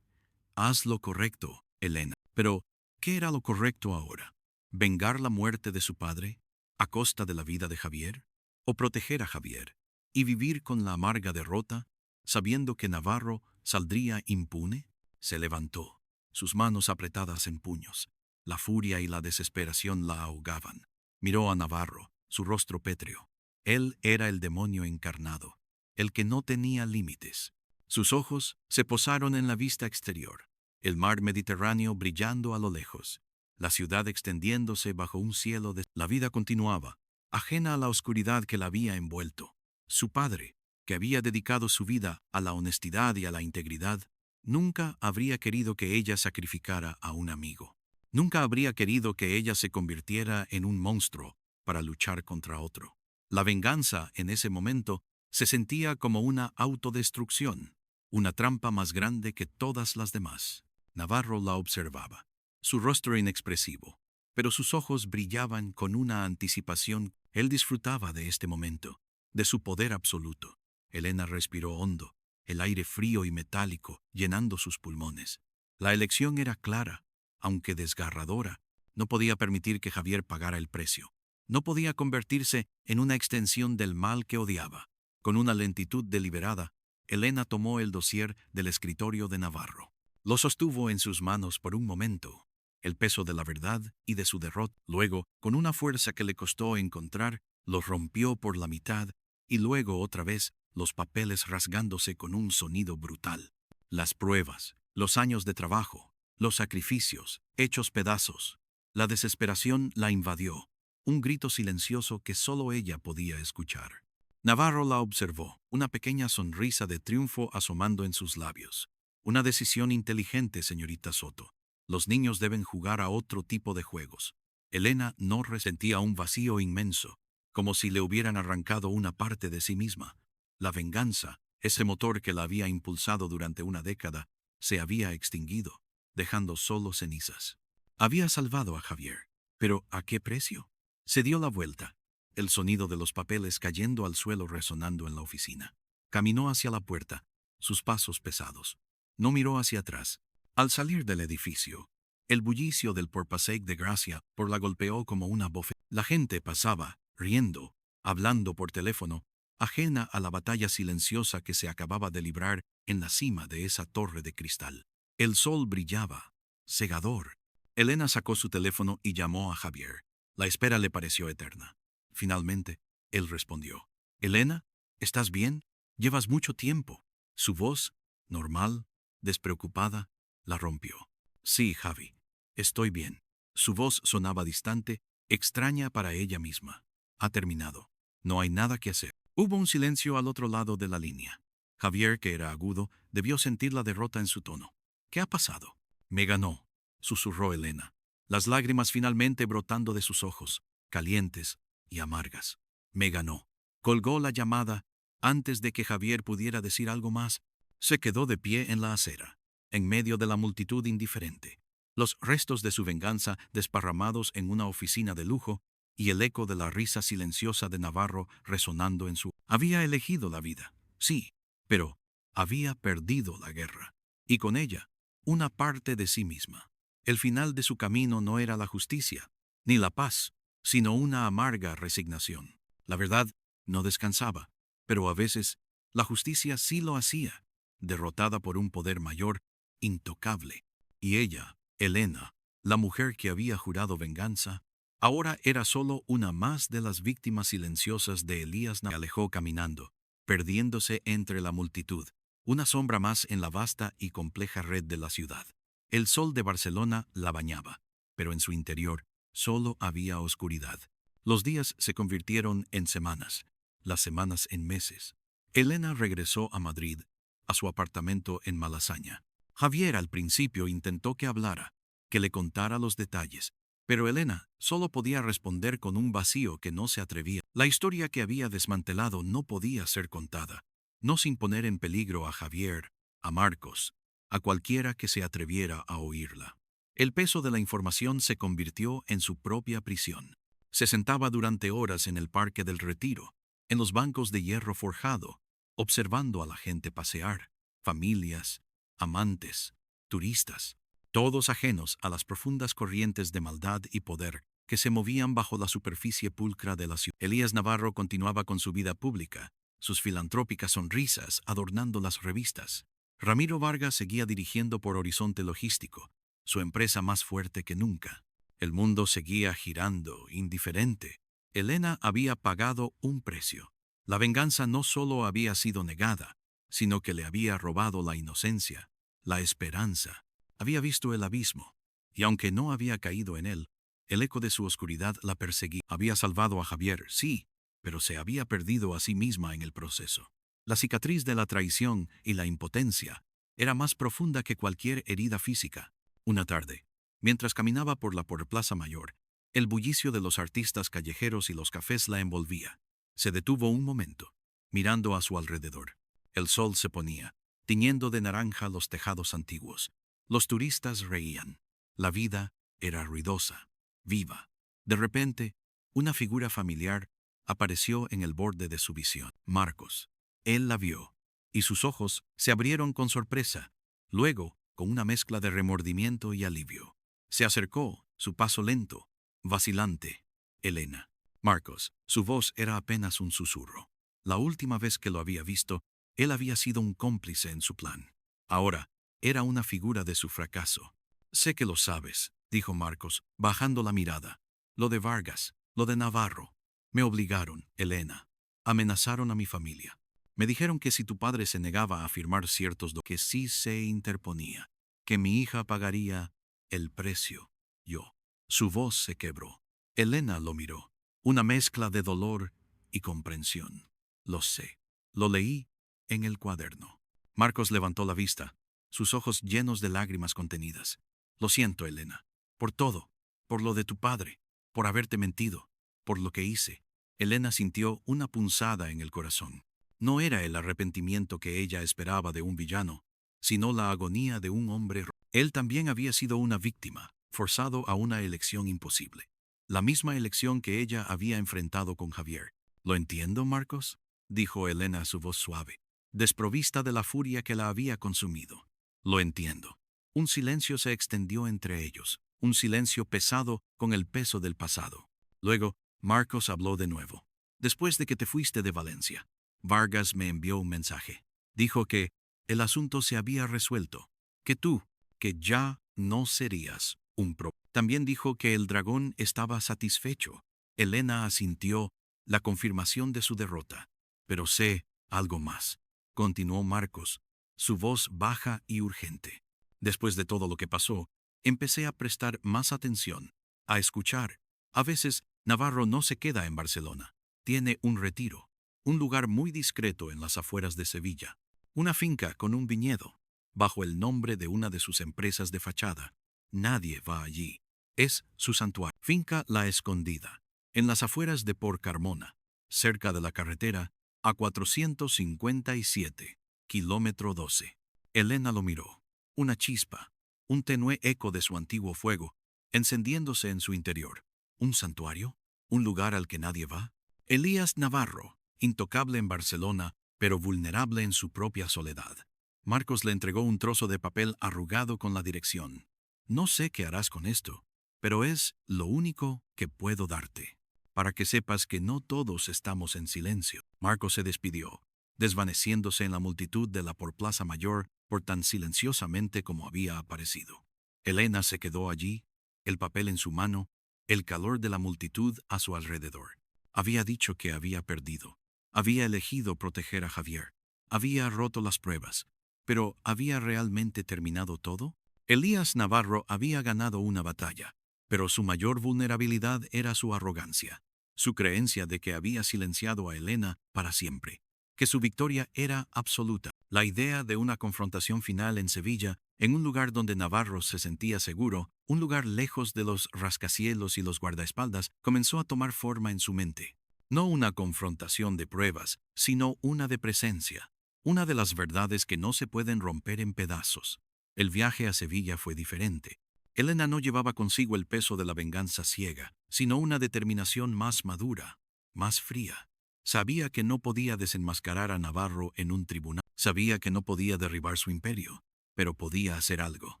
Speaker 1: Haz lo correcto, Elena. Pero, ¿qué era lo correcto ahora? ¿Vengar la muerte de su padre, a costa de la vida de Javier? ¿O proteger a Javier, y vivir con la amarga derrota, sabiendo que Navarro saldría impune? Se levantó, sus manos apretadas en puños. La furia y la desesperación la ahogaban. Miró a Navarro, su rostro pétreo. Él era el demonio encarnado, el que no tenía límites. Sus ojos se posaron en la vista exterior, el mar Mediterráneo brillando a lo lejos, la ciudad extendiéndose bajo un cielo de... La vida continuaba, ajena a la oscuridad que la había envuelto. Su padre, que había dedicado su vida a la honestidad y a la integridad, nunca habría querido que ella sacrificara a un amigo. Nunca habría querido que ella se convirtiera en un monstruo para luchar contra otro. La venganza, en ese momento, se sentía como una autodestrucción, una trampa más grande que todas las demás. Navarro la observaba, su rostro inexpresivo, pero sus ojos brillaban con una anticipación. Él disfrutaba de este momento, de su poder absoluto. Elena respiró hondo, el aire frío y metálico llenando sus pulmones. La elección era clara, aunque desgarradora. No podía permitir que Javier pagara el precio. No podía convertirse en una extensión del mal que odiaba. Con una lentitud deliberada, Elena tomó el dossier del escritorio de Navarro. Lo sostuvo en sus manos por un momento, el peso de la verdad y de su derrota. Luego, con una fuerza que le costó encontrar, los rompió por la mitad y luego otra vez los papeles rasgándose con un sonido brutal. Las pruebas, los años de trabajo, los sacrificios, hechos pedazos. La desesperación la invadió, un grito silencioso que solo ella podía escuchar. Navarro la observó, una pequeña sonrisa de triunfo asomando en sus labios. Una decisión inteligente, señorita Soto. Los niños deben jugar a otro tipo de juegos. Elena no resentía un vacío inmenso, como si le hubieran arrancado una parte de sí misma. La venganza, ese motor que la había impulsado durante una década, se había extinguido, dejando solo cenizas. Había salvado a Javier, pero ¿a qué precio? Se dio la vuelta, el sonido de los papeles cayendo al suelo resonando en la oficina. Caminó hacia la puerta, sus pasos pesados. No miró hacia atrás. Al salir del edificio, el bullicio del Porpaseic de Gracia por la golpeó como una bofetada. La gente pasaba, riendo, hablando por teléfono, ajena a la batalla silenciosa que se acababa de librar en la cima de esa torre de cristal. El sol brillaba, cegador. Elena sacó su teléfono y llamó a Javier. La espera le pareció eterna. Finalmente, él respondió. «Elena, ¿estás bien? Llevas mucho tiempo». Su voz, normal, despreocupada, la rompió. «Sí, Javi, estoy bien». Su voz sonaba distante, extraña para ella misma. «Ha terminado. No hay nada que hacer». Hubo un silencio al otro lado de la línea. Javier, que era agudo, debió sentir la derrota en su tono. «¿Qué ha pasado?» «Me ganó», susurró Elena, las lágrimas finalmente brotando de sus ojos, calientes y amargas. «Me ganó». Colgó la llamada antes de que Javier pudiera decir algo más. Se quedó de pie en la acera, en medio de la multitud indiferente, los restos de su venganza desparramados en una oficina de lujo y el eco de la risa silenciosa de Navarro resonando en su... Había elegido la vida, sí, pero había perdido la guerra, y con ella, una parte de sí misma. El final de su camino no era la justicia, ni la paz, sino una amarga resignación. La verdad no descansaba, pero a veces la justicia sí lo hacía, derrotada por un poder mayor, intocable. Y ella, Elena, la mujer que había jurado venganza, ahora era solo una más de las víctimas silenciosas de Elías. Se alejó caminando, perdiéndose entre la multitud, una sombra más en la vasta y compleja red de la ciudad. El sol de Barcelona la bañaba, pero en su interior solo había oscuridad. Los días se convirtieron en semanas, las semanas en meses. Elena regresó a Madrid, a su apartamento en Malasaña. Javier al principio intentó que hablara, que le contara los detalles, pero Elena solo podía responder con un vacío que no se atrevía. La historia que había desmantelado no podía ser contada, no sin poner en peligro a Javier, a Marcos, a cualquiera que se atreviera a oírla. El peso de la información se convirtió en su propia prisión. Se sentaba durante horas en el Parque del Retiro, en los bancos de hierro forjado, observando a la gente pasear, familias, amantes, turistas, todos ajenos a las profundas corrientes de maldad y poder que se movían bajo la superficie pulcra de la ciudad. Elías Navarro continuaba con su vida pública, sus filantrópicas sonrisas adornando las revistas. Ramiro Vargas seguía dirigiendo por Horizonte Logístico, su empresa más fuerte que nunca. El mundo seguía girando, indiferente. Elena había pagado un precio. La venganza no solo había sido negada, sino que le había robado la inocencia, la esperanza. Había visto el abismo, y aunque no había caído en él, el eco de su oscuridad la perseguía. Había salvado a Javier, sí, pero se había perdido a sí misma en el proceso. La cicatriz de la traición y la impotencia era más profunda que cualquier herida física. Una tarde, mientras caminaba por Plaza Mayor, el bullicio de los artistas callejeros y los cafés la envolvía. Se detuvo un momento, mirando a su alrededor. El sol se ponía, tiñendo de naranja los tejados antiguos. Los turistas reían. La vida era ruidosa, viva. De repente, una figura familiar apareció en el borde de su visión. Marcos. Él la vio, y sus ojos se abrieron con sorpresa, luego con una mezcla de remordimiento y alivio. Se acercó, su paso lento, vacilante. Elena. Marcos. Su voz era apenas un susurro. La última vez que lo había visto, él había sido un cómplice en su plan. Ahora, era una figura de su fracaso. Sé que lo sabes, dijo Marcos, bajando la mirada. Lo de Vargas, lo de Navarro. Me obligaron, Elena. Amenazaron a mi familia. Me dijeron que si tu padre se negaba a firmar ciertos que sí se interponía, que mi hija pagaría el precio. Yo. Su voz se quebró. Elena lo miró. Una mezcla de dolor y comprensión. Lo sé. Lo leí en el cuaderno. Marcos levantó la vista, sus ojos llenos de lágrimas contenidas. Lo siento, Elena. Por todo. Por lo de tu padre. Por haberte mentido. Por lo que hice. Elena sintió una punzada en el corazón. No era el arrepentimiento que ella esperaba de un villano, sino la agonía de un hombre. Él también había sido una víctima, forzado a una elección imposible. La misma elección que ella había enfrentado con Javier. ¿Lo entiendo, Marcos?, dijo Elena, su voz suave, desprovista de la furia que la había consumido. Lo entiendo. Un silencio se extendió entre ellos, un silencio pesado con el peso del pasado. Luego, Marcos habló de nuevo. Después de que te fuiste de Valencia, Vargas me envió un mensaje. Dijo que el asunto se había resuelto, que ya no serías un pro. También dijo que el dragón estaba satisfecho. Elena asintió, la confirmación de su derrota. Pero sé algo más, continuó Marcos, su voz baja y urgente. Después de todo lo que pasó, empecé a prestar más atención, a escuchar. A veces, Navarro no se queda en Barcelona. Tiene un retiro, un lugar muy discreto en las afueras de Sevilla, una finca con un viñedo, bajo el nombre de una de sus empresas de fachada. Nadie va allí. Es su santuario. Finca La Escondida, en las afueras de Port Carmona, cerca de la carretera a 457, kilómetro 12. Elena lo miró. Una chispa, un tenue eco de su antiguo fuego, encendiéndose en su interior. ¿Un santuario? ¿Un lugar al que nadie va? Elías Navarro, intocable en Barcelona, pero vulnerable en su propia soledad. Marcos le entregó un trozo de papel arrugado con la dirección. No sé qué harás con esto, pero es lo único que puedo darte, para que sepas que no todos estamos en silencio. Marcos se despidió, desvaneciéndose en la multitud de la por Plaza Mayor por tan silenciosamente como había aparecido. Elena se quedó allí, el papel en su mano, el calor de la multitud a su alrededor. Había dicho que había perdido. Había elegido proteger a Javier. Había roto las pruebas. ¿Pero había realmente terminado todo? Elías Navarro había ganado una batalla, pero su mayor vulnerabilidad era su arrogancia, su creencia de que había silenciado a Elena para siempre, que su victoria era absoluta. La idea de una confrontación final en Sevilla, en un lugar donde Navarro se sentía seguro, un lugar lejos de los rascacielos y los guardaespaldas, comenzó a tomar forma en su mente. No una confrontación de pruebas, sino una de presencia, una de las verdades que no se pueden romper en pedazos. El viaje a Sevilla fue diferente. Elena no llevaba consigo el peso de la venganza ciega, sino una determinación más madura, más fría. Sabía que no podía desenmascarar a Navarro en un tribunal. Sabía que no podía derribar su imperio, pero podía hacer algo.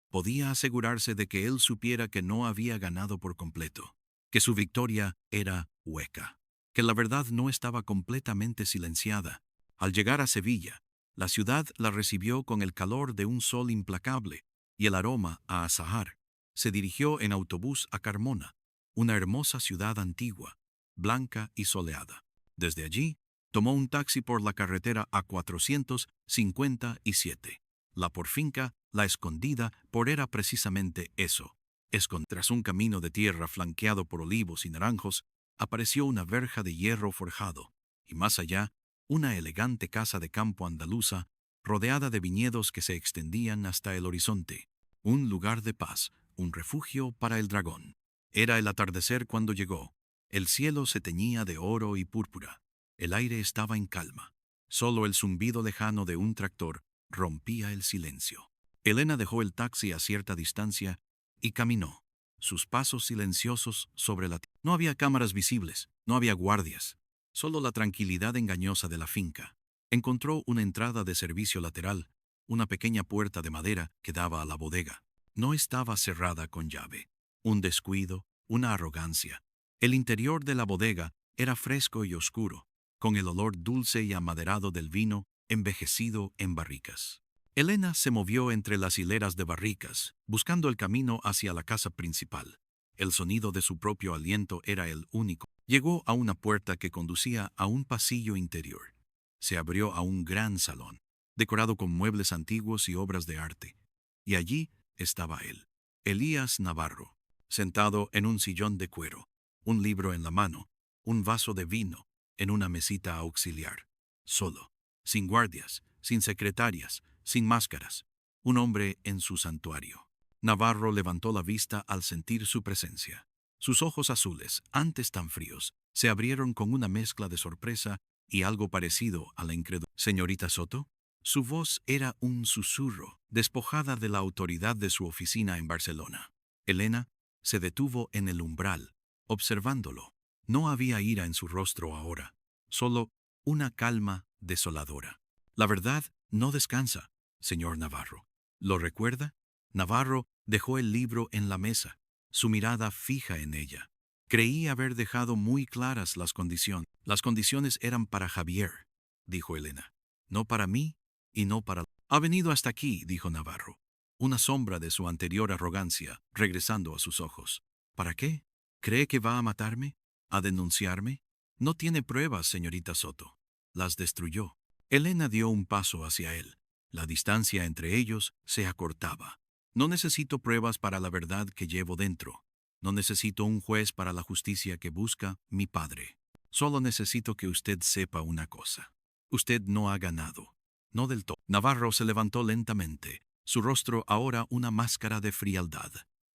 Speaker 1: Podía asegurarse de que él supiera que no había ganado por completo, que su victoria era hueca, que la verdad no estaba completamente silenciada. Al llegar a Sevilla, la ciudad la recibió con el calor de un sol implacable y el aroma a azahar. Se dirigió en autobús a Carmona, una hermosa ciudad antigua, blanca y soleada. Desde allí, tomó un taxi por la carretera A457. La por finca, La Escondida, por era precisamente eso. Tras un camino de tierra flanqueado por olivos y naranjos, apareció una verja de hierro forjado, y más allá, una elegante casa de campo andaluza, rodeada de viñedos que se extendían hasta el horizonte. Un lugar de paz, un refugio para el dragón. Era el atardecer cuando llegó. El cielo se teñía de oro y púrpura. El aire estaba en calma. Solo el zumbido lejano de un tractor rompía el silencio. Elena dejó el taxi a cierta distancia y caminó, sus pasos silenciosos sobre la tierra. No había cámaras visibles, no había guardias, solo la tranquilidad engañosa de la finca. Encontró una entrada de servicio lateral, una pequeña puerta de madera que daba a la bodega. No estaba cerrada con llave. un descuido, una arrogancia. El interior de la bodega era fresco y oscuro, con el olor dulce y amaderado del vino envejecido en barricas. Elena se movió entre las hileras de barricas, buscando el camino hacia la casa principal. El sonido de su propio aliento era el único. Llegó a una puerta que conducía a un pasillo interior. Se abrió a un gran salón, decorado con muebles antiguos y obras de arte. Y allí estaba él, Elías Navarro, sentado en un sillón de cuero, un libro en la mano, un vaso de vino, en una mesita auxiliar. Solo, sin guardias, sin secretarias, sin máscaras. Un hombre en su santuario. Navarro levantó la vista al sentir su presencia. Sus ojos azules, antes tan fríos, se abrieron con una mezcla de sorpresa y algo parecido a la incredulidad. ¿Señorita Soto? Su voz era un susurro, despojada de la autoridad de su oficina en Barcelona. Elena se detuvo en el umbral, observándolo. No había ira en su rostro ahora, solo una calma desoladora. La verdad no descansa, señor Navarro. ¿Lo recuerda? Navarro dejó el libro en la mesa, su mirada fija en ella. Creí haber dejado muy claras las condiciones. Las condiciones eran para Javier, dijo Elena. No para mí y no para... Ha venido hasta aquí, dijo Navarro, una sombra de su anterior arrogancia regresando a sus ojos. ¿Para qué? ¿Cree que va a matarme? ¿A denunciarme? No tiene pruebas, señorita Soto. Las destruyó. Elena dio un paso hacia él. La distancia entre ellos se acortaba. No necesito pruebas para la verdad que llevo dentro. No necesito un juez para la justicia que busca mi padre. Solo necesito que usted sepa una cosa. Usted no ha ganado. No del todo. Navarro se levantó lentamente, su rostro ahora una máscara de frialdad.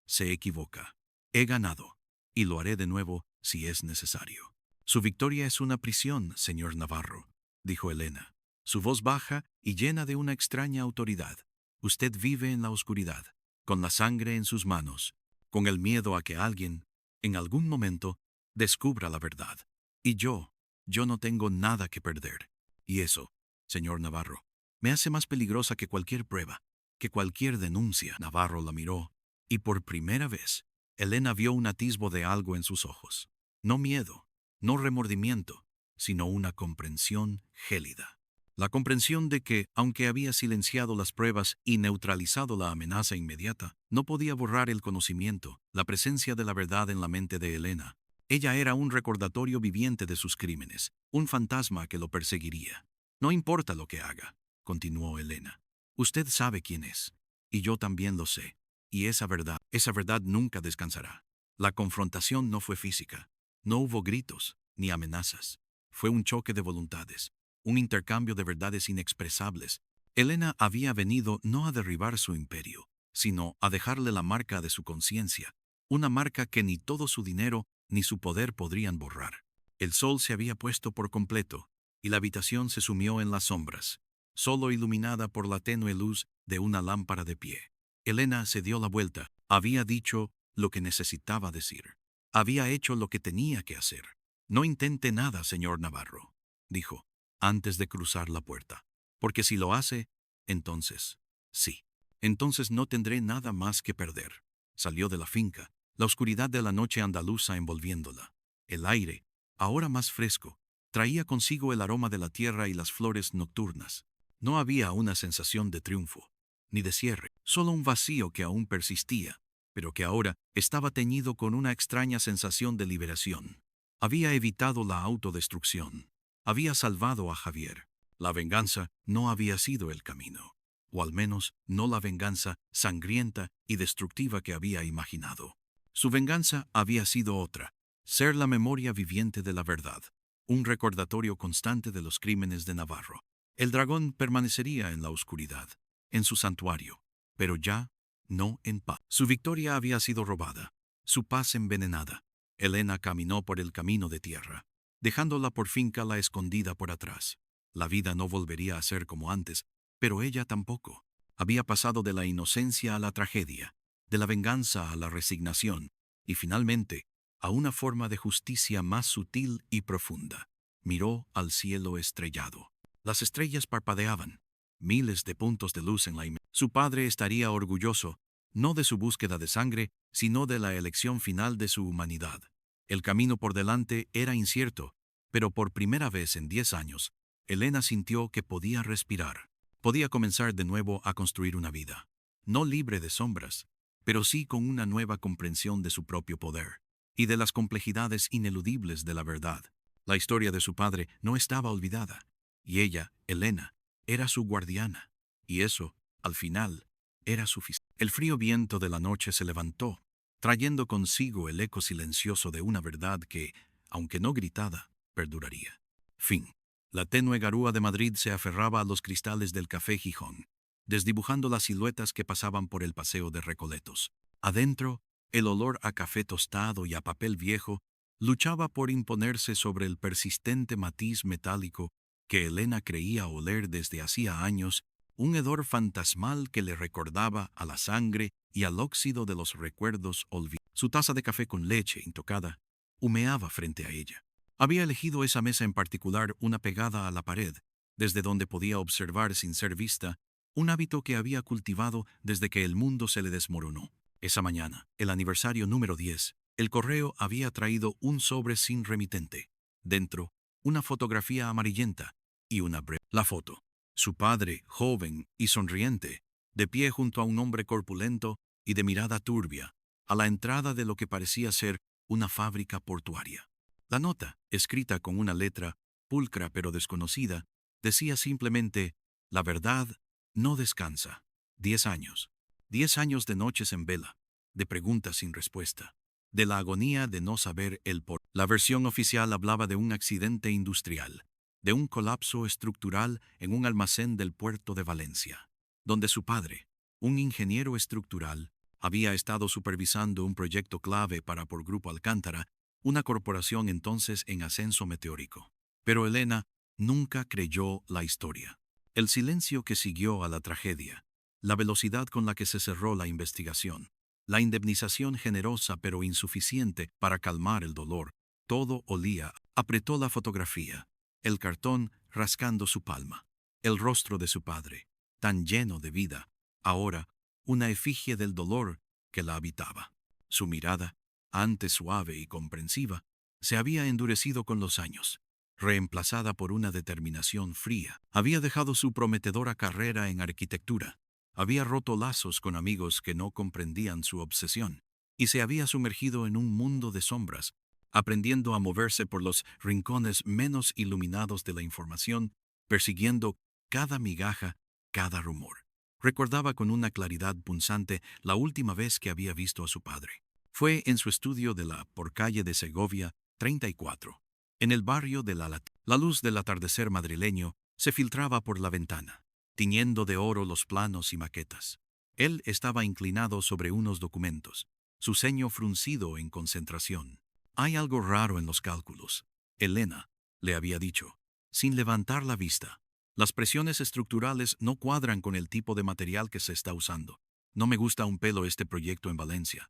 Speaker 1: Se equivoca. He ganado, y lo haré de nuevo si es necesario. Su victoria es una prisión, señor Navarro, dijo Elena, su voz baja y llena de una extraña autoridad. Usted vive en la oscuridad, con la sangre en sus manos, con el miedo a que alguien, en algún momento, descubra la verdad. Y yo no tengo nada que perder. Y eso, señor Navarro, me hace más peligrosa que cualquier prueba, que cualquier denuncia. Navarro la miró, y por primera vez, Elena vio un atisbo de algo en sus ojos. No miedo, no remordimiento, sino una comprensión gélida. La comprensión de que, aunque había silenciado las pruebas y neutralizado la amenaza inmediata, no podía borrar el conocimiento, la presencia de la verdad en la mente de Elena. Ella era un recordatorio viviente de sus crímenes, un fantasma que lo perseguiría. No importa lo que haga, continuó Elena. Usted sabe quién es, y yo también lo sé. Y esa verdad nunca descansará. La confrontación no fue física. No hubo gritos, ni amenazas. Fue un choque de voluntades, un intercambio de verdades inexpresables. Elena había venido no a derribar su imperio, sino a dejarle la marca de su conciencia, una marca que ni todo su dinero ni su poder podrían borrar. El sol se había puesto por completo, y la habitación se sumió en las sombras, solo iluminada por la tenue luz de una lámpara de pie. Elena se dio la vuelta. Había dicho lo que necesitaba decir. Había hecho lo que tenía que hacer. No intente nada, señor Navarro, dijo, antes de cruzar la puerta. Porque si lo hace, entonces, sí. Entonces no tendré nada más que perder. Salió de la finca, la oscuridad de la noche andaluza envolviéndola. El aire, ahora más fresco, traía consigo el aroma de la tierra y las flores nocturnas. No había una sensación de triunfo, ni de cierre, solo un vacío que aún persistía, pero que ahora estaba teñido con una extraña sensación de liberación. Había evitado la autodestrucción. Había salvado a Javier. La venganza no había sido el camino, o al menos no la venganza sangrienta y destructiva que había imaginado. Su venganza había sido otra, ser la memoria viviente de la verdad, un recordatorio constante de los crímenes de Navarro. El dragón permanecería en la oscuridad, en su santuario, pero ya no en paz. Su victoria había sido robada, su paz envenenada. Elena caminó por el camino de tierra, dejándola por finca la escondida por atrás. La vida no volvería a ser como antes, pero ella tampoco. Había pasado de la inocencia a la tragedia, de la venganza a la resignación, y finalmente a una forma de justicia más sutil y profunda. Miró al cielo estrellado. Las estrellas parpadeaban, miles de puntos de luz en la imagen. Su padre estaría orgulloso, no de su búsqueda de sangre, sino de la elección final de su humanidad. El camino por delante era incierto, pero por primera vez en 10 años, Elena sintió que podía respirar. Podía comenzar de nuevo a construir una vida, no libre de sombras, pero sí con una nueva comprensión de su propio poder y de las complejidades ineludibles de la verdad. La historia de su padre no estaba olvidada, y ella, Elena, era su guardiana, y eso, al final, era suficiente. El frío viento de la noche se levantó, trayendo consigo el eco silencioso de una verdad que, aunque no gritada, perduraría. Fin. La tenue garúa de Madrid se aferraba a los cristales del Café Gijón, desdibujando las siluetas que pasaban por el paseo de Recoletos. Adentro, el olor a café tostado y a papel viejo luchaba por imponerse sobre el persistente matiz metálico que Elena creía oler desde hacía años, un hedor fantasmal que le recordaba a la sangre y al óxido de los recuerdos olvidados. Su taza de café con leche intocada humeaba frente a ella. Había elegido esa mesa en particular, una pegada a la pared, desde donde podía observar sin ser vista, un hábito que había cultivado desde que el mundo se le desmoronó. Esa mañana, el aniversario número 10, el correo había traído un sobre sin remitente. Dentro, una fotografía amarillenta y una breve. La foto. Su padre, joven y sonriente, de pie junto a un hombre corpulento y de mirada turbia, a la entrada de lo que parecía ser una fábrica portuaria. La nota, escrita con una letra pulcra pero desconocida, decía simplemente: la verdad no descansa. 10 años. 10 años de noches en vela, de preguntas sin respuesta, de la agonía de no saber el por. La versión oficial hablaba de un accidente industrial, de un colapso estructural en un almacén del puerto de Valencia, donde su padre, un ingeniero estructural, había estado supervisando un proyecto clave para por Grupo Alcántara, una corporación entonces en ascenso meteórico. Pero Elena nunca creyó la historia. El silencio que siguió a la tragedia, la velocidad con la que se cerró la investigación, la indemnización generosa pero insuficiente para calmar el dolor, todo olía. Apretó la fotografía, el cartón rascando su palma, el rostro de su padre, tan lleno de vida, ahora una efigie del dolor que la habitaba. Su mirada, antes suave y comprensiva, se había endurecido con los años, reemplazada por una determinación fría. Había dejado su prometedora carrera en arquitectura, había roto lazos con amigos que no comprendían su obsesión, y se había sumergido en un mundo de sombras, aprendiendo a moverse por los rincones menos iluminados de la información, persiguiendo cada migaja, cada rumor. Recordaba con una claridad punzante la última vez que había visto a su padre. Fue en su estudio de la por calle de Segovia 34, en el barrio de La luz del atardecer madrileño se filtraba por la ventana, tiñendo de oro los planos y maquetas. Él estaba inclinado sobre unos documentos, su ceño fruncido en concentración. Hay algo raro en los cálculos, Elena le había dicho, sin levantar la vista. Las presiones estructurales no cuadran con el tipo de material que se está usando. No me gusta un pelo este proyecto en Valencia.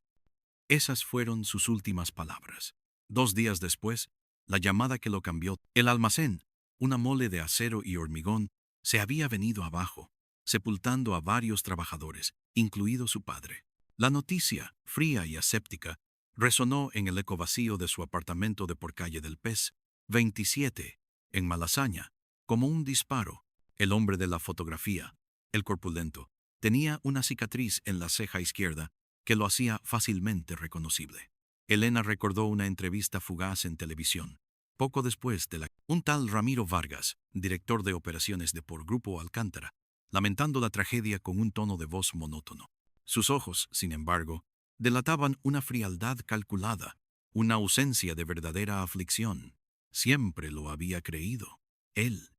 Speaker 1: Esas fueron sus últimas palabras. 2 días después, la llamada que lo cambió. El almacén, una mole de acero y hormigón, se había venido abajo, sepultando a varios trabajadores, incluido su padre. La noticia, fría y aséptica, resonó en el eco vacío de su apartamento de por calle del Pez, 27, en Malasaña, como un disparo. El hombre de la fotografía, el corpulento, tenía una cicatriz en la ceja izquierda que lo hacía fácilmente reconocible. Elena recordó una entrevista fugaz en televisión, poco después de un tal Ramiro Vargas, director de operaciones de por Grupo Alcántara, lamentando la tragedia con un tono de voz monótono. Sus ojos, sin embargo, delataban una frialdad calculada, una ausencia de verdadera aflicción. Siempre lo había creído. Él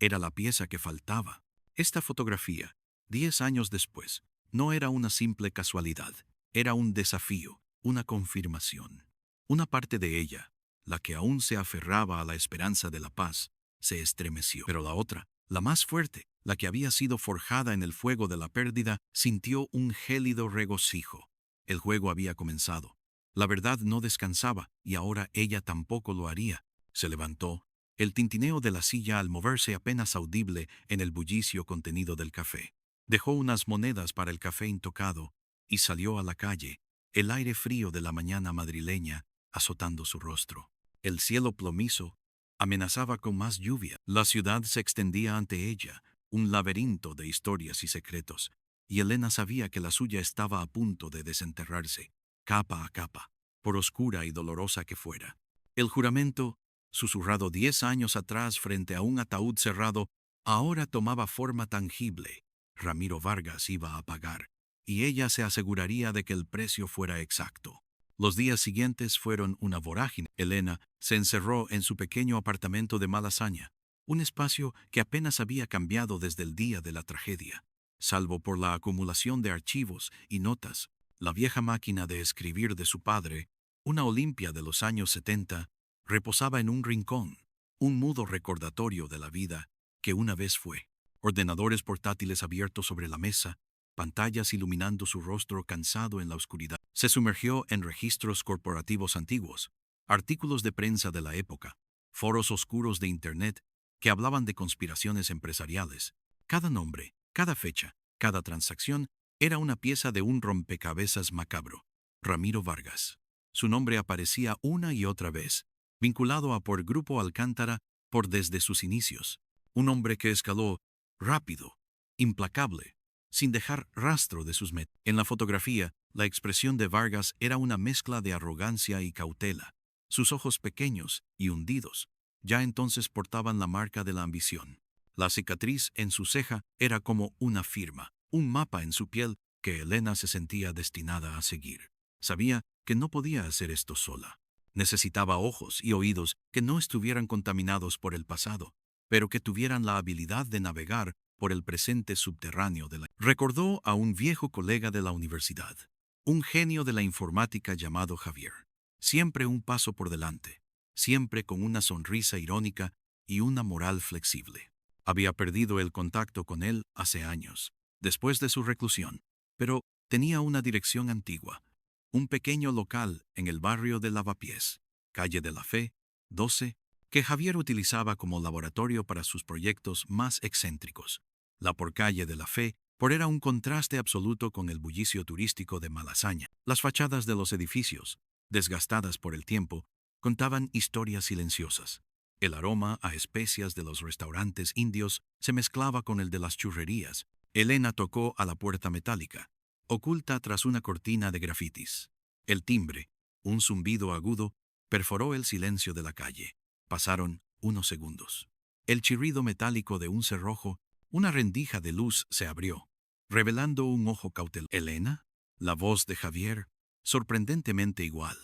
Speaker 1: era la pieza que faltaba. Esta fotografía, 10 años después, no era una simple casualidad, era un desafío, una confirmación. Una parte de ella, la que aún se aferraba a la esperanza de la paz, se estremeció. Pero la otra, la más fuerte, la que había sido forjada en el fuego de la pérdida, sintió un gélido regocijo. El juego había comenzado. La verdad no descansaba, y ahora ella tampoco lo haría. Se levantó, el tintineo de la silla al moverse apenas audible en el bullicio contenido del café. Dejó unas monedas para el café intocado, y salió a la calle, el aire frío de la mañana madrileña azotando su rostro. El cielo plomizo amenazaba con más lluvia. La ciudad se extendía ante ella, un laberinto de historias y secretos, y Elena sabía que la suya estaba a punto de desenterrarse, capa a capa, por oscura y dolorosa que fuera. El juramento, susurrado 10 años atrás frente a un ataúd cerrado, ahora tomaba forma tangible. Ramiro Vargas iba a pagar, y ella se aseguraría de que el precio fuera exacto. Los días siguientes fueron una vorágine. Elena se encerró en su pequeño apartamento de Malasaña, un espacio que apenas había cambiado desde el día de la tragedia. Salvo por la acumulación de archivos y notas, la vieja máquina de escribir de su padre, una Olimpia de los años 70, reposaba en un rincón, un mudo recordatorio de la vida que una vez fue. Ordenadores portátiles abiertos sobre la mesa, pantallas iluminando su rostro cansado en la oscuridad. Se sumergió en registros corporativos antiguos, artículos de prensa de la época, foros oscuros de Internet que hablaban de conspiraciones empresariales. Cada nombre, cada fecha, cada transacción era una pieza de un rompecabezas macabro. Ramiro Vargas. Su nombre aparecía una y otra vez, vinculado a por Grupo Alcántara por desde sus inicios. Un hombre que escaló rápido, implacable, sin dejar rastro de sus metas. En la fotografía, la expresión de Vargas era una mezcla de arrogancia y cautela. Sus ojos pequeños y hundidos ya entonces portaban la marca de la ambición. La cicatriz en su ceja era como una firma, un mapa en su piel que Elena se sentía destinada a seguir. Sabía que no podía hacer esto sola. Necesitaba ojos y oídos que no estuvieran contaminados por el pasado, pero que tuvieran la habilidad de navegar por el presente subterráneo de la... Recordó a un viejo colega de la universidad, un genio de la informática llamado Javier. Siempre un paso por delante, siempre con una sonrisa irónica y una moral flexible. Había perdido el contacto con él hace años, después de su reclusión, pero tenía una dirección antigua, un pequeño local en el barrio de Lavapiés, calle de la Fe, 12, que Javier utilizaba como laboratorio para sus proyectos más excéntricos. La por calle de la Fe por era un contraste absoluto con el bullicio turístico de Malasaña. Las fachadas de los edificios, desgastadas por el tiempo, contaban historias silenciosas. El aroma a especias de los restaurantes indios se mezclaba con el de las churrerías. Elena tocó a la puerta metálica, oculta tras una cortina de grafitis. El timbre, un zumbido agudo, perforó el silencio de la calle. Pasaron unos segundos. El chirrido metálico de un cerrojo, una rendija de luz se abrió, revelando un ojo cauteloso. ¿Elena? La voz de Javier, sorprendentemente igual,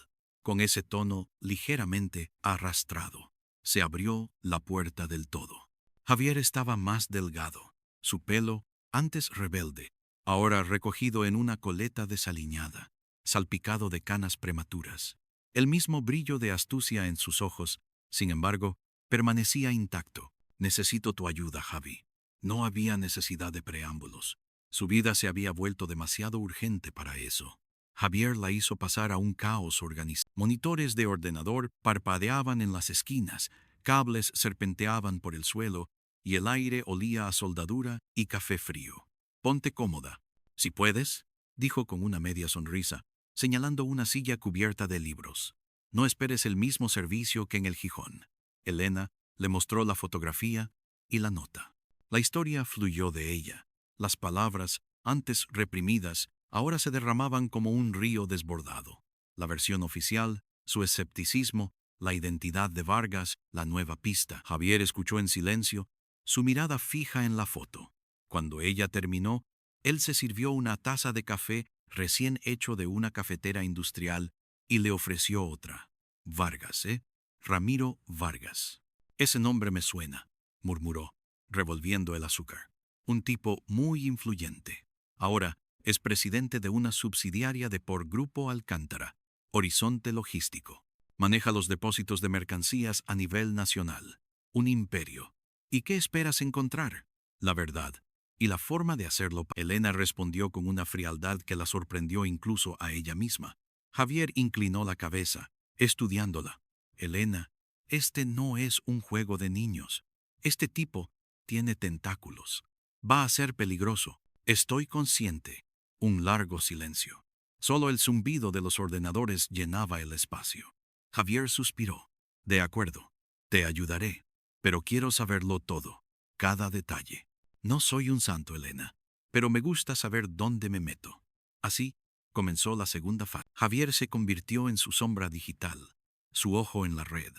Speaker 1: con ese tono ligeramente arrastrado. Se abrió la puerta del todo. Javier estaba más delgado, su pelo, antes rebelde, ahora recogido en una coleta desaliñada, salpicado de canas prematuras. El mismo brillo de astucia en sus ojos, sin embargo, permanecía intacto. Necesito tu ayuda, Javi. No había necesidad de preámbulos. Su vida se había vuelto demasiado urgente para eso. Javier la hizo pasar a un caos organizado. Monitores de ordenador parpadeaban en las esquinas, cables serpenteaban por el suelo y el aire olía a soldadura y café frío. Ponte cómoda. Si puedes, dijo con una media sonrisa, señalando una silla cubierta de libros. No esperes el mismo servicio que en el Gijón. Elena le mostró la fotografía y la nota. La historia fluyó de ella. Las palabras, antes reprimidas, ahora se derramaban como un río desbordado. La versión oficial, su escepticismo, la identidad de Vargas, la nueva pista. Javier escuchó en silencio, su mirada fija en la foto. Cuando ella terminó, él se sirvió una taza de café recién hecho de una cafetera industrial y le ofreció otra. Vargas, ¿eh? Ramiro Vargas. Ese nombre me suena, murmuró, revolviendo el azúcar. Un tipo muy influyente. Ahora es presidente de una subsidiaria de por Grupo Alcántara, Horizonte Logístico. Maneja los depósitos de mercancías a nivel nacional. Un imperio. ¿Y qué esperas encontrar? La verdad. Y la forma de hacerlo. Elena respondió con una frialdad que la sorprendió incluso a ella misma. Javier inclinó la cabeza, estudiándola. Elena, este no es un juego de niños. Este tipo tiene tentáculos. Va a ser peligroso. Estoy consciente. Un largo silencio. Solo el zumbido de los ordenadores llenaba el espacio. Javier suspiró. De acuerdo. Te ayudaré. Pero quiero saberlo todo. Cada detalle. No soy un santo, Elena. Pero me gusta saber dónde me meto. Así comenzó la segunda fase. Javier se convirtió en su sombra digital, su ojo en la red,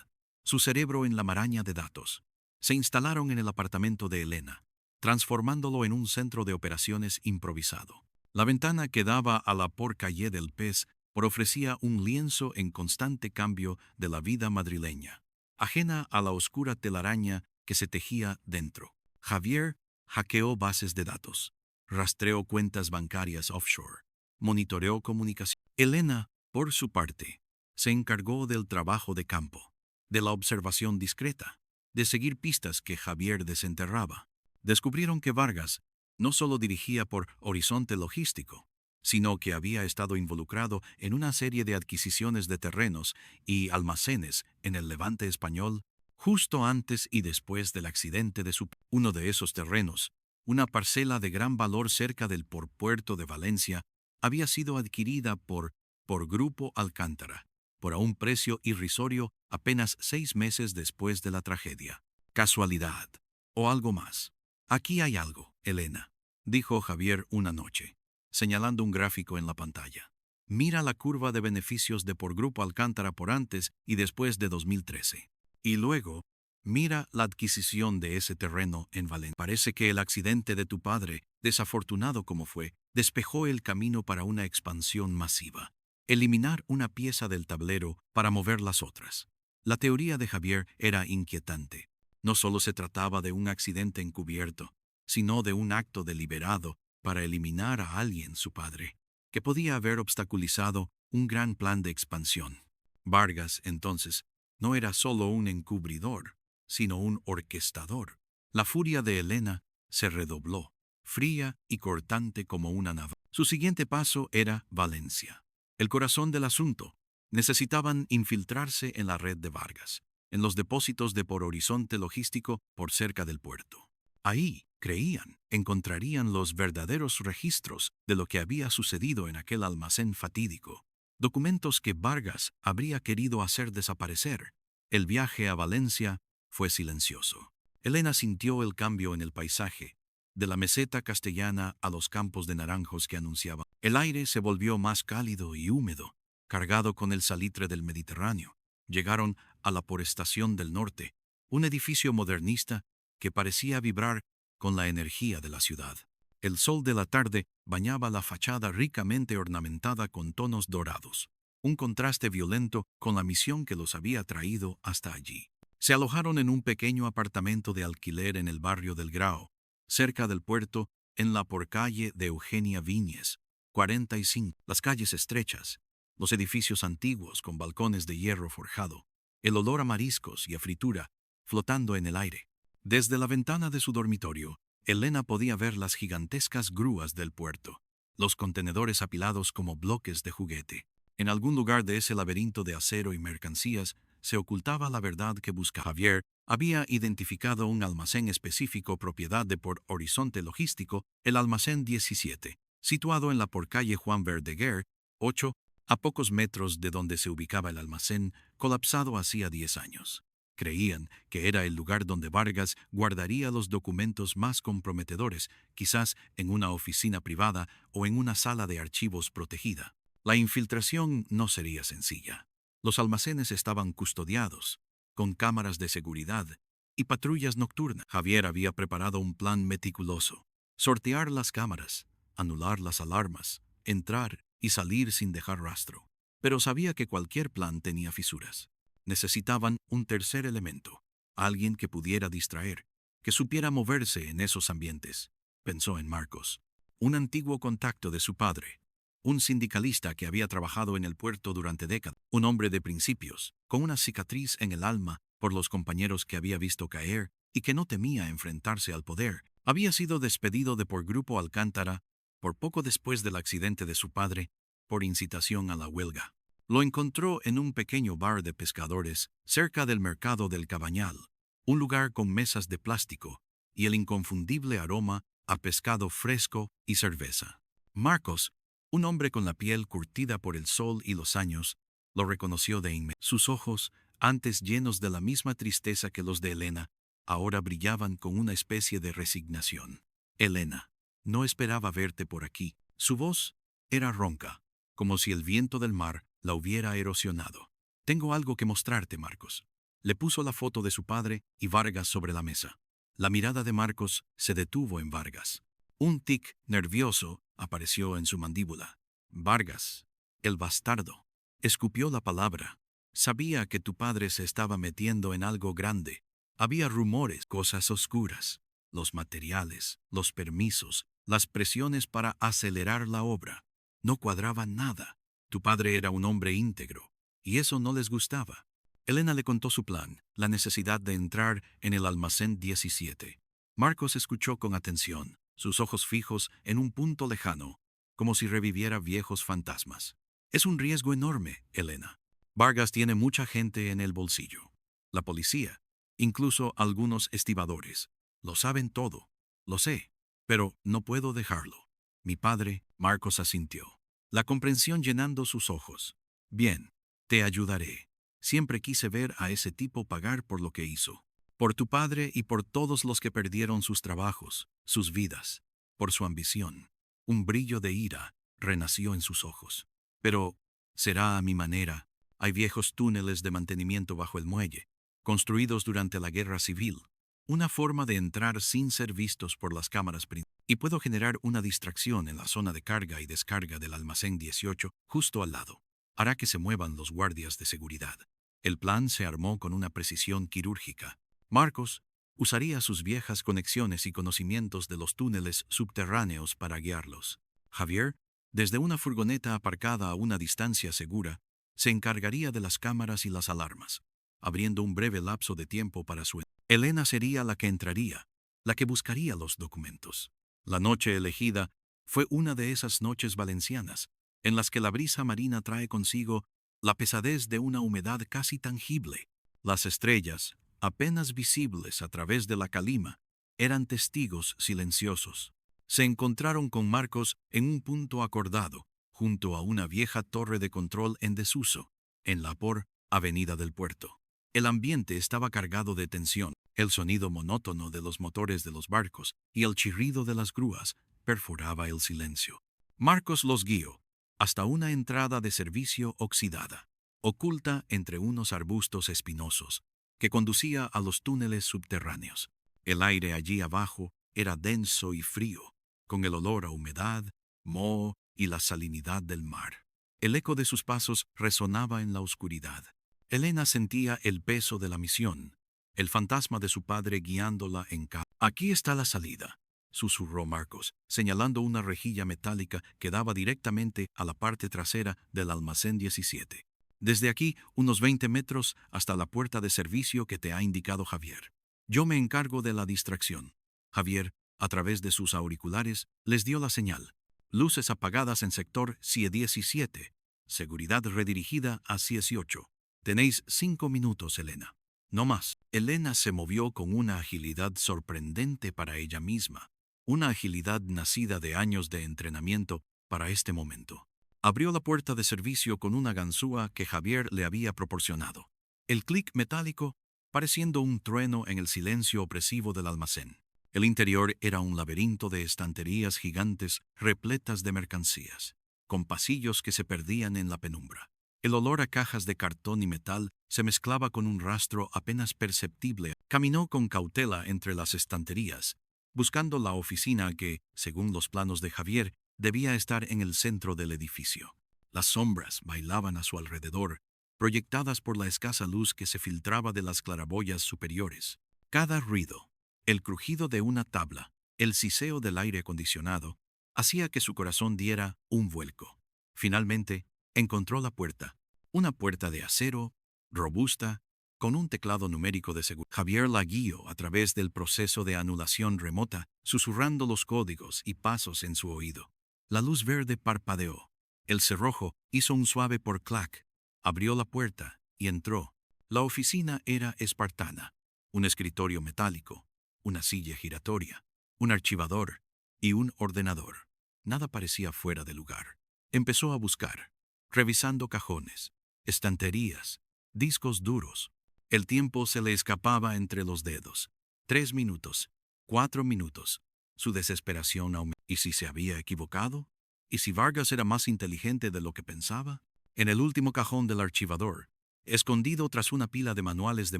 Speaker 1: su cerebro en la maraña de datos. Se instalaron en el apartamento de Elena, transformándolo en un centro de operaciones improvisado. La ventana que daba a la por calle del Pez ofrecía un lienzo en constante cambio de la vida madrileña, ajena a la oscura telaraña que se tejía dentro. Javier hackeó bases de datos, rastreó cuentas bancarias offshore, monitoreó comunicación. Elena, por su parte, se encargó del trabajo de campo, de la observación discreta, de seguir pistas que Javier desenterraba. Descubrieron que Vargas no solo dirigía por Horizonte Logístico, sino que había estado involucrado en una serie de adquisiciones de terrenos y almacenes en el Levante español, justo antes y después del accidente de uno de esos terrenos, una parcela de gran valor cerca del porpuerto de Valencia, había sido adquirida por Grupo Alcántara, por a un precio irrisorio apenas 6 meses después de la tragedia. ¿Casualidad? ¿O algo más? Aquí hay algo, Elena, dijo Javier una noche, señalando un gráfico en la pantalla. Mira la curva de beneficios de por Grupo Alcántara por antes y después de 2013. Y luego, mira la adquisición de ese terreno en Valencia. Parece que el accidente de tu padre, desafortunado como fue, despejó el camino para una expansión masiva. Eliminar una pieza del tablero para mover las otras. La teoría de Javier era inquietante. No solo se trataba de un accidente encubierto, sino de un acto deliberado para eliminar a alguien, su padre, que podía haber obstaculizado un gran plan de expansión. Vargas, entonces, no era solo un encubridor, sino un orquestador. La furia de Elena se redobló, fría y cortante como una navaja. Su siguiente paso era Valencia. El corazón del asunto. Necesitaban infiltrarse en la red de Vargas, en los depósitos de por Horizonte Logístico por cerca del puerto. Ahí, creían, encontrarían los verdaderos registros de lo que había sucedido en aquel almacén fatídico. Documentos que Vargas habría querido hacer desaparecer. El viaje a Valencia fue silencioso. Elena sintió el cambio en el paisaje, de la meseta castellana a los campos de naranjos que anunciaban. El aire se volvió más cálido y húmedo, cargado con el salitre del Mediterráneo. Llegaron a la Porestación del Norte, un edificio modernista que parecía vibrar con la energía de la ciudad. El sol de la tarde bañaba la fachada ricamente ornamentada con tonos dorados, un contraste violento con la misión que los había traído hasta allí. Se alojaron en un pequeño apartamento de alquiler en el barrio del Grao, cerca del puerto, en la porcalle de Eugenia Viñes, 45. Las calles estrechas, los edificios antiguos con balcones de hierro forjado, el olor a mariscos y a fritura flotando en el aire. Desde la ventana de su dormitorio, Elena podía ver las gigantescas grúas del puerto, los contenedores apilados como bloques de juguete. En algún lugar de ese laberinto de acero y mercancías se ocultaba la verdad que buscaba. Javier había identificado un almacén específico propiedad de por Horizonte Logístico, el almacén 17, situado en la por calle Juan Verdaguer, 8, a pocos metros de donde se ubicaba el almacén, colapsado hacía 10 años. Creían que era el lugar donde Vargas guardaría los documentos más comprometedores, quizás en una oficina privada o en una sala de archivos protegida. La infiltración no sería sencilla. Los almacenes estaban custodiados, con cámaras de seguridad y patrullas nocturnas. Javier había preparado un plan meticuloso: sortear las cámaras, anular las alarmas, entrar y salir sin dejar rastro. Pero sabía que cualquier plan tenía fisuras. Necesitaban un tercer elemento, alguien que pudiera distraer, que supiera moverse en esos ambientes. Pensó en Marcos, un antiguo contacto de su padre, un sindicalista que había trabajado en el puerto durante décadas, un hombre de principios, con una cicatriz en el alma por los compañeros que había visto caer y que no temía enfrentarse al poder. Había sido despedido de por Grupo Alcántara por poco después del accidente de su padre, por incitación a la huelga. Lo encontró en un pequeño bar de pescadores cerca del mercado del Cabañal, un lugar con mesas de plástico y el inconfundible aroma a pescado fresco y cerveza. Marcos, un hombre con la piel curtida por el sol y los años, lo reconoció de inmediato. Sus ojos, antes llenos de la misma tristeza que los de Elena, ahora brillaban con una especie de resignación. Elena, no esperaba verte por aquí. Su voz era ronca, como si el viento del mar la hubiera erosionado. Tengo algo que mostrarte, Marcos. Le puso la foto de su padre y Vargas sobre la mesa. La mirada de Marcos se detuvo en Vargas. Un tic nervioso apareció en su mandíbula. Vargas, el bastardo. Escupió la palabra. Sabía que tu padre se estaba metiendo en algo grande. Había rumores, cosas oscuras. Los materiales, los permisos, las presiones para acelerar la obra. No cuadraban nada. Tu padre era un hombre íntegro, y eso no les gustaba. Elena le contó su plan, la necesidad de entrar en el almacén 17. Marcos escuchó con atención, sus ojos fijos en un punto lejano, como si reviviera viejos fantasmas. Es un riesgo enorme, Elena. Vargas tiene mucha gente en el bolsillo. La policía, incluso algunos estibadores. Lo saben todo. Lo sé, pero no puedo dejarlo. Mi padre, Marcos asintió, la comprensión llenando sus ojos. Bien, te ayudaré. Siempre quise ver a ese tipo pagar por lo que hizo. Por tu padre y por todos los que perdieron sus trabajos, sus vidas. Por su ambición. Un brillo de ira renació en sus ojos. Pero será a mi manera. Hay viejos túneles de mantenimiento bajo el muelle, construidos durante la Guerra Civil. Una forma de entrar sin ser vistos por las cámaras principales. Y puedo generar una distracción en la zona de carga y descarga del almacén 18, justo al lado. Hará que se muevan los guardias de seguridad. El plan se armó con una precisión quirúrgica. Marcos usaría sus viejas conexiones y conocimientos de los túneles subterráneos para guiarlos. Javier, desde una furgoneta aparcada a una distancia segura, se encargaría de las cámaras y las alarmas, abriendo un breve lapso de tiempo para su... Elena sería la que entraría, la que buscaría los documentos. La noche elegida fue una de esas noches valencianas, en las que la brisa marina trae consigo la pesadez de una humedad casi tangible. Las estrellas, apenas visibles a través de la calima, eran testigos silenciosos. Se encontraron con Marcos en un punto acordado, junto a una vieja torre de control en desuso, en la por Avenida del Puerto. El ambiente estaba cargado de tensión. El sonido monótono de los motores de los barcos y el chirrido de las grúas perforaba el silencio. Marcos los guió hasta una entrada de servicio oxidada, oculta entre unos arbustos espinosos, que conducía a los túneles subterráneos. El aire allí abajo era denso y frío, con el olor a humedad, moho y la salinidad del mar. El eco de sus pasos resonaba en la oscuridad. Elena sentía el peso de la misión, el fantasma de su padre guiándola en casa. Aquí está la salida, susurró Marcos, señalando una rejilla metálica que daba directamente a la parte trasera del almacén 17. Desde aquí, unos 20 metros hasta la puerta de servicio que te ha indicado Javier. Yo me encargo de la distracción. Javier, a través de sus auriculares, les dio la señal. Luces apagadas en sector CIE 17. Seguridad redirigida a CIE 18. Tenéis 5 minutos, Elena. No más. Elena se movió con una agilidad sorprendente para ella misma, una agilidad nacida de años de entrenamiento para este momento. Abrió la puerta de servicio con una ganzúa que Javier le había proporcionado. El clic metálico, pareciendo un trueno en el silencio opresivo del almacén. El interior era un laberinto de estanterías gigantes repletas de mercancías, con pasillos que se perdían en la penumbra. El olor a cajas de cartón y metal se mezclaba con un rastro apenas perceptible. Caminó con cautela entre las estanterías, buscando la oficina que, según los planos de Javier, debía estar en el centro del edificio. Las sombras bailaban a su alrededor, proyectadas por la escasa luz que se filtraba de las claraboyas superiores. Cada ruido, el crujido de una tabla, el siseo del aire acondicionado, hacía que su corazón diera un vuelco. Finalmente, encontró la puerta, una puerta de acero, robusta, con un teclado numérico de seguridad. Javier la guió a través del proceso de anulación remota, susurrando los códigos y pasos en su oído. La luz verde parpadeó. El cerrojo hizo un suave por-clac. Abrió la puerta y entró. La oficina era espartana. Un escritorio metálico, una silla giratoria, un archivador y un ordenador. Nada parecía fuera de lugar. Empezó a buscar, revisando cajones, estanterías, discos duros. El tiempo se le escapaba entre los dedos. 3 minutos, 4 minutos. Su desesperación aumentó. ¿Y si se había equivocado? ¿Y si Vargas era más inteligente de lo que pensaba? En el último cajón del archivador, escondido tras una pila de manuales de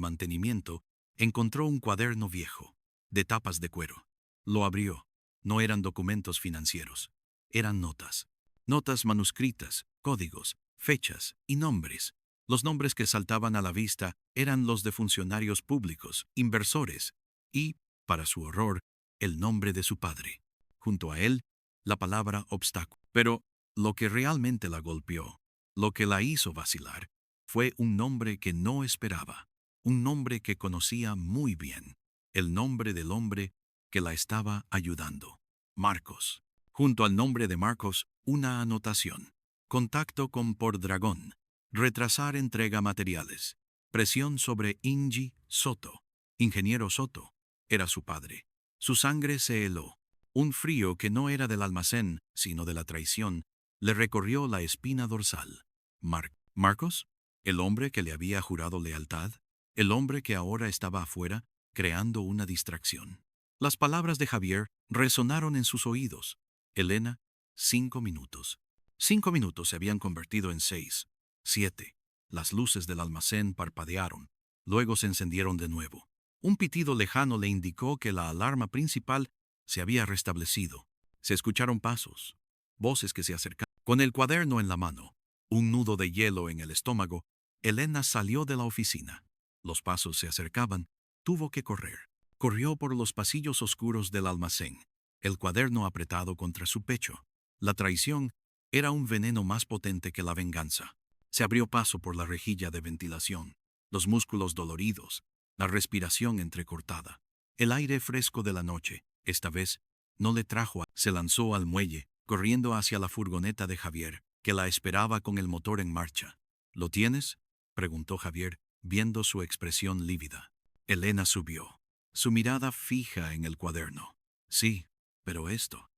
Speaker 1: mantenimiento, encontró un cuaderno viejo, de tapas de cuero. Lo abrió. No eran documentos financieros. Eran notas. Notas manuscritas, códigos, fechas y nombres. Los nombres que saltaban a la vista eran los de funcionarios públicos, inversores y, para su horror, el nombre de su padre. Junto a él, la palabra obstáculo. Pero lo que realmente la golpeó, lo que la hizo vacilar, fue un nombre que no esperaba, un nombre que conocía muy bien, el nombre del hombre que la estaba ayudando, Marcos. Junto al nombre de Marcos, una anotación. Contacto con Pordragón. Retrasar entrega materiales. Presión sobre Ingi Soto. Ingeniero Soto. Era su padre. Su sangre se heló. Un frío que no era del almacén, sino de la traición, le recorrió la espina dorsal. ¿Marcos? ¿El hombre que le había jurado lealtad? ¿El hombre que ahora estaba afuera, creando una distracción? Las palabras de Javier resonaron en sus oídos. Elena, 5 minutos. 5 minutos se habían convertido en 6, 7. Las luces del almacén parpadearon. Luego se encendieron de nuevo. Un pitido lejano le indicó que la alarma principal se había restablecido. Se escucharon pasos, voces que se acercaban. Con el cuaderno en la mano, un nudo de hielo en el estómago, Elena salió de la oficina. Los pasos se acercaban. Tuvo que correr. Corrió por los pasillos oscuros del almacén, el cuaderno apretado contra su pecho. La traición era un veneno más potente que la venganza. Se abrió paso por la rejilla de ventilación, los músculos doloridos, la respiración entrecortada. El aire fresco de la noche, esta vez, no le trajo. Se lanzó al muelle, corriendo hacia la furgoneta de Javier, que la esperaba con el motor en marcha. ¿Lo tienes?, preguntó Javier, viendo su expresión lívida. Elena subió, su mirada fija en el cuaderno. Sí, pero esto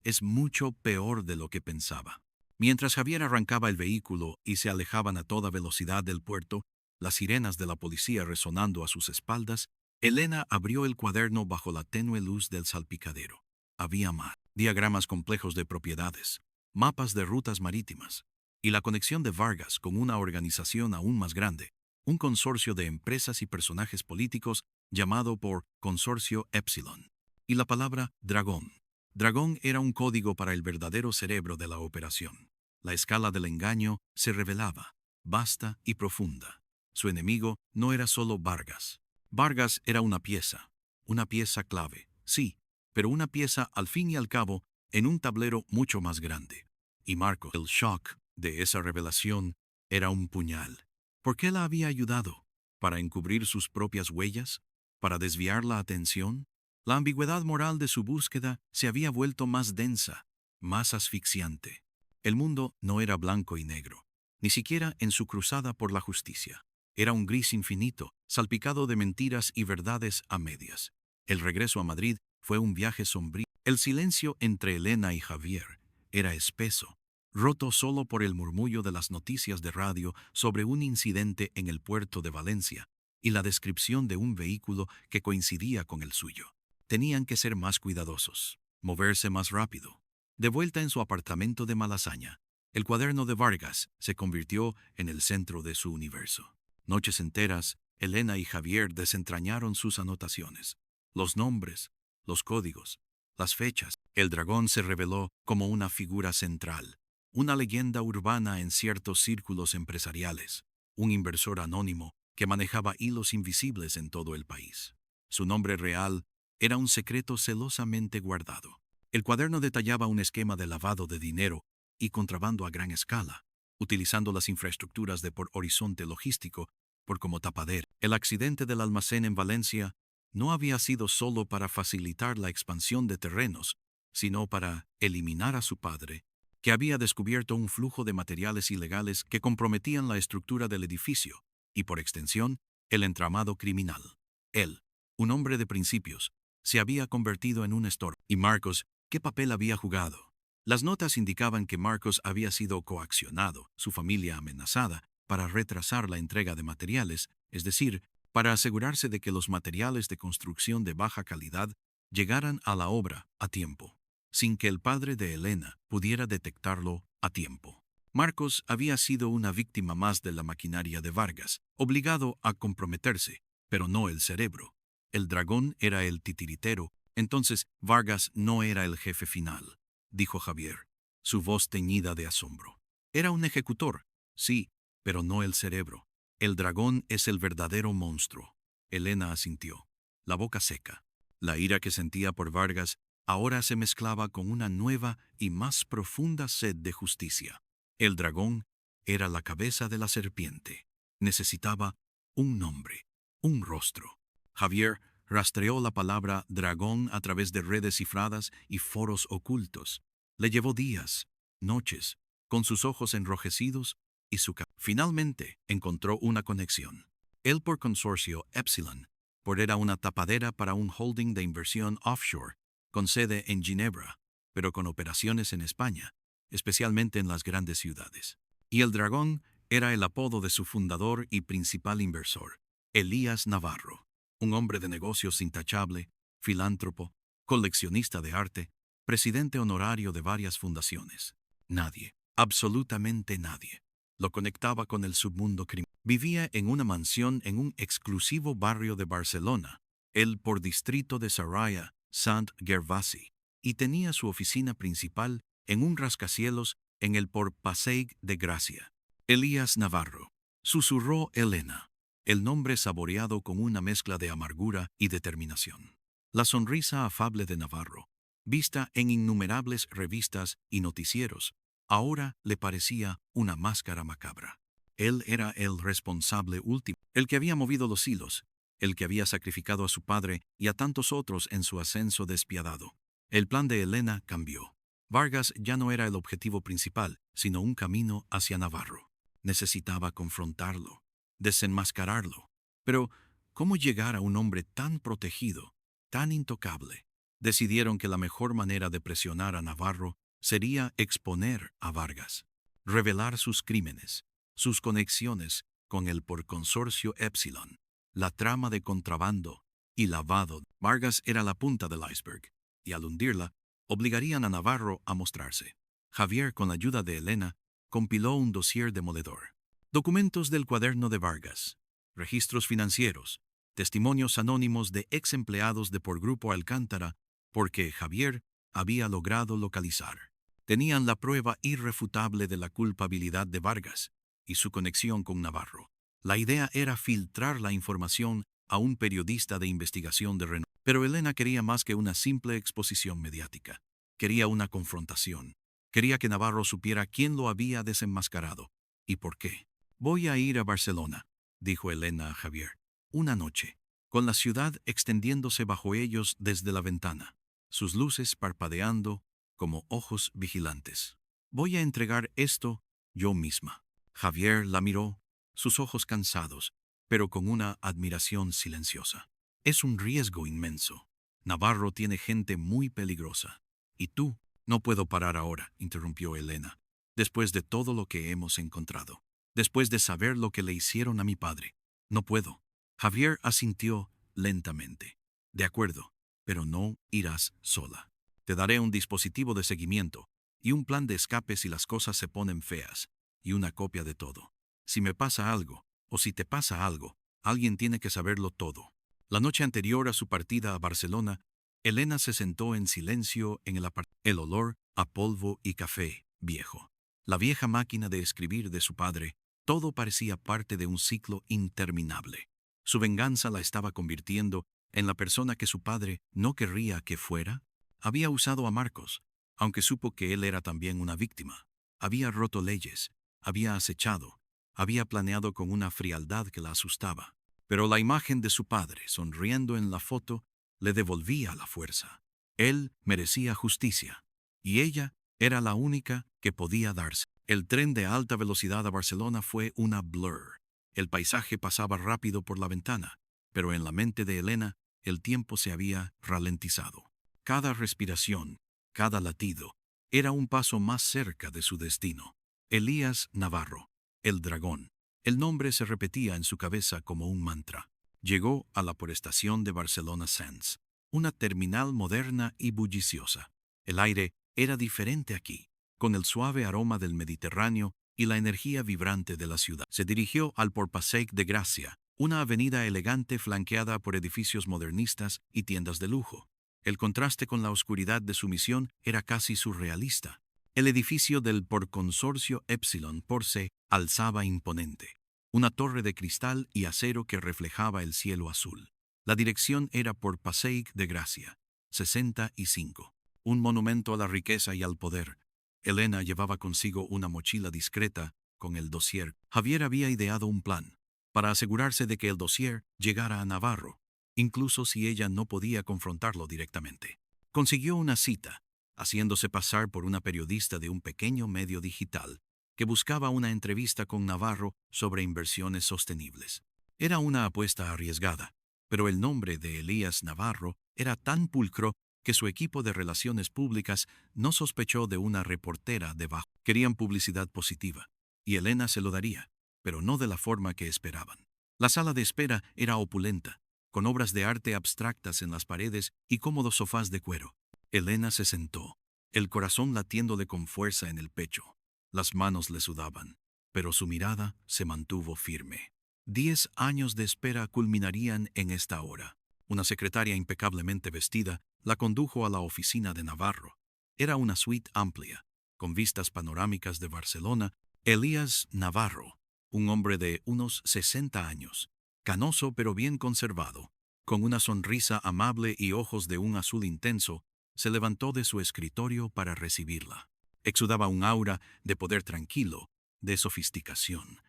Speaker 1: es mucho peor de lo que pensaba. Mientras Javier arrancaba el vehículo y se alejaban a toda velocidad del puerto, las sirenas de la policía resonando a sus espaldas, Elena abrió el cuaderno bajo la tenue luz del salpicadero. Había más diagramas complejos de propiedades, mapas de rutas marítimas, y la conexión de Vargas con una organización aún más grande, un consorcio de empresas y personajes políticos llamado por Consorcio Epsilon. Y la palabra dragón. Dragón era un código para el verdadero cerebro de la operación. La escala del engaño se revelaba, vasta y profunda. Su enemigo no era solo Vargas. Vargas era una pieza clave, sí, pero una pieza al fin y al cabo en un tablero mucho más grande. Y Marcos, el shock de esa revelación, era un puñal. ¿Por qué la había ayudado? ¿Para encubrir sus propias huellas? ¿Para desviar la atención? La ambigüedad moral de su búsqueda se había vuelto más densa, más asfixiante. El mundo no era blanco y negro, ni siquiera en su cruzada por la justicia. Era un gris infinito, salpicado de mentiras y verdades a medias. El regreso a Madrid fue un viaje sombrío. El silencio entre Elena y Javier era espeso, roto solo por el murmullo de las noticias de radio sobre un incidente en el puerto de Valencia y la descripción de un vehículo que coincidía con el suyo. Tenían que ser más cuidadosos, moverse más rápido. De vuelta en su apartamento de Malasaña, el cuaderno de Vargas se convirtió en el centro de su universo. Noches enteras, Elena y Javier desentrañaron sus anotaciones, los nombres, los códigos, las fechas. El dragón se reveló como una figura central, una leyenda urbana en ciertos círculos empresariales, un inversor anónimo que manejaba hilos invisibles en todo el país. Su nombre real era un secreto celosamente guardado. El cuaderno detallaba un esquema de lavado de dinero y contrabando a gran escala, utilizando las infraestructuras de Por Horizonte Logístico por como tapadera. El accidente del almacén en Valencia no había sido solo para facilitar la expansión de terrenos, sino para eliminar a su padre, que había descubierto un flujo de materiales ilegales que comprometían la estructura del edificio y, por extensión, el entramado criminal. Él, un hombre de principios, se había convertido en un estorbo. ¿Y Marcos, qué papel había jugado? Las notas indicaban que Marcos había sido coaccionado, su familia amenazada, para retrasar la entrega de materiales, es decir, para asegurarse de que los materiales de construcción de baja calidad llegaran a la obra a tiempo, sin que el padre de Elena pudiera detectarlo a tiempo. Marcos había sido una víctima más de la maquinaria de Vargas, obligado a comprometerse, pero no el cerebro. El dragón era el titiritero, entonces Vargas no era el jefe final, dijo Javier, su voz teñida de asombro. Era un ejecutor, sí, pero no el cerebro. El dragón es el verdadero monstruo. Elena asintió, la boca seca. La ira que sentía por Vargas ahora se mezclaba con una nueva y más profunda sed de justicia. El dragón era la cabeza de la serpiente. Necesitaba un nombre, un rostro. Javier rastreó la palabra dragón a través de redes cifradas y foros ocultos. Le llevó días, noches, con sus ojos enrojecidos y su cabeza. Finalmente encontró una conexión. Él por consorcio Epsilon, por era una tapadera para un holding de inversión offshore, con sede en Ginebra, pero con operaciones en España, especialmente en las grandes ciudades. Y el dragón era el apodo de su fundador y principal inversor, Elías Navarro, un hombre de negocios intachable, filántropo, coleccionista de arte, presidente honorario de varias fundaciones. Nadie, absolutamente nadie, lo conectaba con el submundo criminal. Vivía en una mansión en un exclusivo barrio de Barcelona, el por distrito de Saraya, Sant Gervasi, y tenía su oficina principal en un rascacielos en el por Passeig de Gracia. Elías Navarro, susurró Elena, el nombre saboreado con una mezcla de amargura y determinación. La sonrisa afable de Navarro, vista en innumerables revistas y noticieros, ahora le parecía una máscara macabra. Él era el responsable último, el que había movido los hilos, el que había sacrificado a su padre y a tantos otros en su ascenso despiadado. El plan de Elena cambió. Vargas ya no era el objetivo principal, sino un camino hacia Navarro. Necesitaba confrontarlo, desenmascararlo. Pero, ¿cómo llegar a un hombre tan protegido, tan intocable? Decidieron que la mejor manera de presionar a Navarro sería exponer a Vargas, revelar sus crímenes, sus conexiones con el por consorcio Epsilon, la trama de contrabando y lavado. Vargas era la punta del iceberg, y al hundirla, obligarían a Navarro a mostrarse. Javier, con la ayuda de Elena, compiló un dossier demoledor. Documentos del cuaderno de Vargas, registros financieros, testimonios anónimos de ex empleados de por Grupo Alcántara, porque Javier había logrado localizar. Tenían la prueba irrefutable de la culpabilidad de Vargas y su conexión con Navarro. La idea era filtrar la información a un periodista de investigación de renombre. Pero Elena quería más que una simple exposición mediática. Quería una confrontación. Quería que Navarro supiera quién lo había desenmascarado y por qué. Voy a ir a Barcelona, dijo Elena a Javier. Una noche, con la ciudad extendiéndose bajo ellos desde la ventana, sus luces parpadeando como ojos vigilantes. Voy a entregar esto yo misma. Javier la miró, sus ojos cansados, pero con una admiración silenciosa. Es un riesgo inmenso. Navarro tiene gente muy peligrosa. ¿Y tú? No puedo parar ahora, interrumpió Elena, después de todo lo que hemos encontrado, después de saber lo que le hicieron a mi padre. No puedo. Javier asintió lentamente. De acuerdo, pero no irás sola. Te daré un dispositivo de seguimiento y un plan de escape si las cosas se ponen feas, y una copia de todo. Si me pasa algo, o si te pasa algo, alguien tiene que saberlo todo. La noche anterior a su partida a Barcelona, Elena se sentó en silencio en el apartamento. El olor a polvo y café viejo, la vieja máquina de escribir de su padre, todo parecía parte de un ciclo interminable. Su venganza la estaba convirtiendo en la persona que su padre no querría que fuera. Había usado a Marcos, aunque supo que él era también una víctima. Había roto leyes, había acechado, había planeado con una frialdad que la asustaba. Pero la imagen de su padre, sonriendo en la foto, le devolvía la fuerza. Él merecía justicia, y ella era la única que podía darse. El tren de alta velocidad a Barcelona fue una blur. El paisaje pasaba rápido por la ventana, pero en la mente de Elena el tiempo se había ralentizado. Cada respiración, cada latido, Era un paso más cerca de su destino. Elías Navarro, el dragón. El nombre se repetía en su cabeza como un mantra. Llegó a la forestación de Barcelona Sands, una terminal moderna y bulliciosa. El aire era diferente aquí, con el suave aroma del Mediterráneo y la energía vibrante de la ciudad. Se dirigió al Port Passeig de Gracia, una avenida elegante flanqueada por edificios modernistas y tiendas de lujo. El contraste con la oscuridad de su misión era casi surrealista. El edificio del Port Consorcio Epsilon Porce alzaba imponente, una torre de cristal y acero que reflejaba el cielo azul. La dirección era Port Passeig de Gracia, 65. Un monumento a la riqueza y al poder. Elena llevaba consigo una mochila discreta con el dossier. Javier había ideado un plan para asegurarse de que el dossier llegara a Navarro, incluso si ella no podía confrontarlo directamente. Consiguió una cita, haciéndose pasar por una periodista de un pequeño medio digital que buscaba una entrevista con Navarro sobre inversiones sostenibles. Era una apuesta arriesgada, pero el nombre de Elías Navarro era tan pulcro que su equipo de relaciones públicas no sospechó de una reportera debajo. Querían publicidad positiva, y Elena se lo daría, pero no de la forma que esperaban. La sala de espera era opulenta, con obras de arte abstractas en las paredes y cómodos sofás de cuero. Elena se sentó, el corazón latiéndole con fuerza en el pecho. Las manos le sudaban, pero su mirada se mantuvo firme. 10 años de espera culminarían en esta hora. Una secretaria impecablemente vestida la condujo a la oficina de Navarro. Era una suite amplia, con vistas panorámicas de Barcelona. Elías Navarro, un hombre de unos 60 años, canoso pero bien conservado, con una sonrisa amable y ojos de un azul intenso, se levantó de su escritorio para recibirla. Exudaba un aura de poder tranquilo, de sofisticación.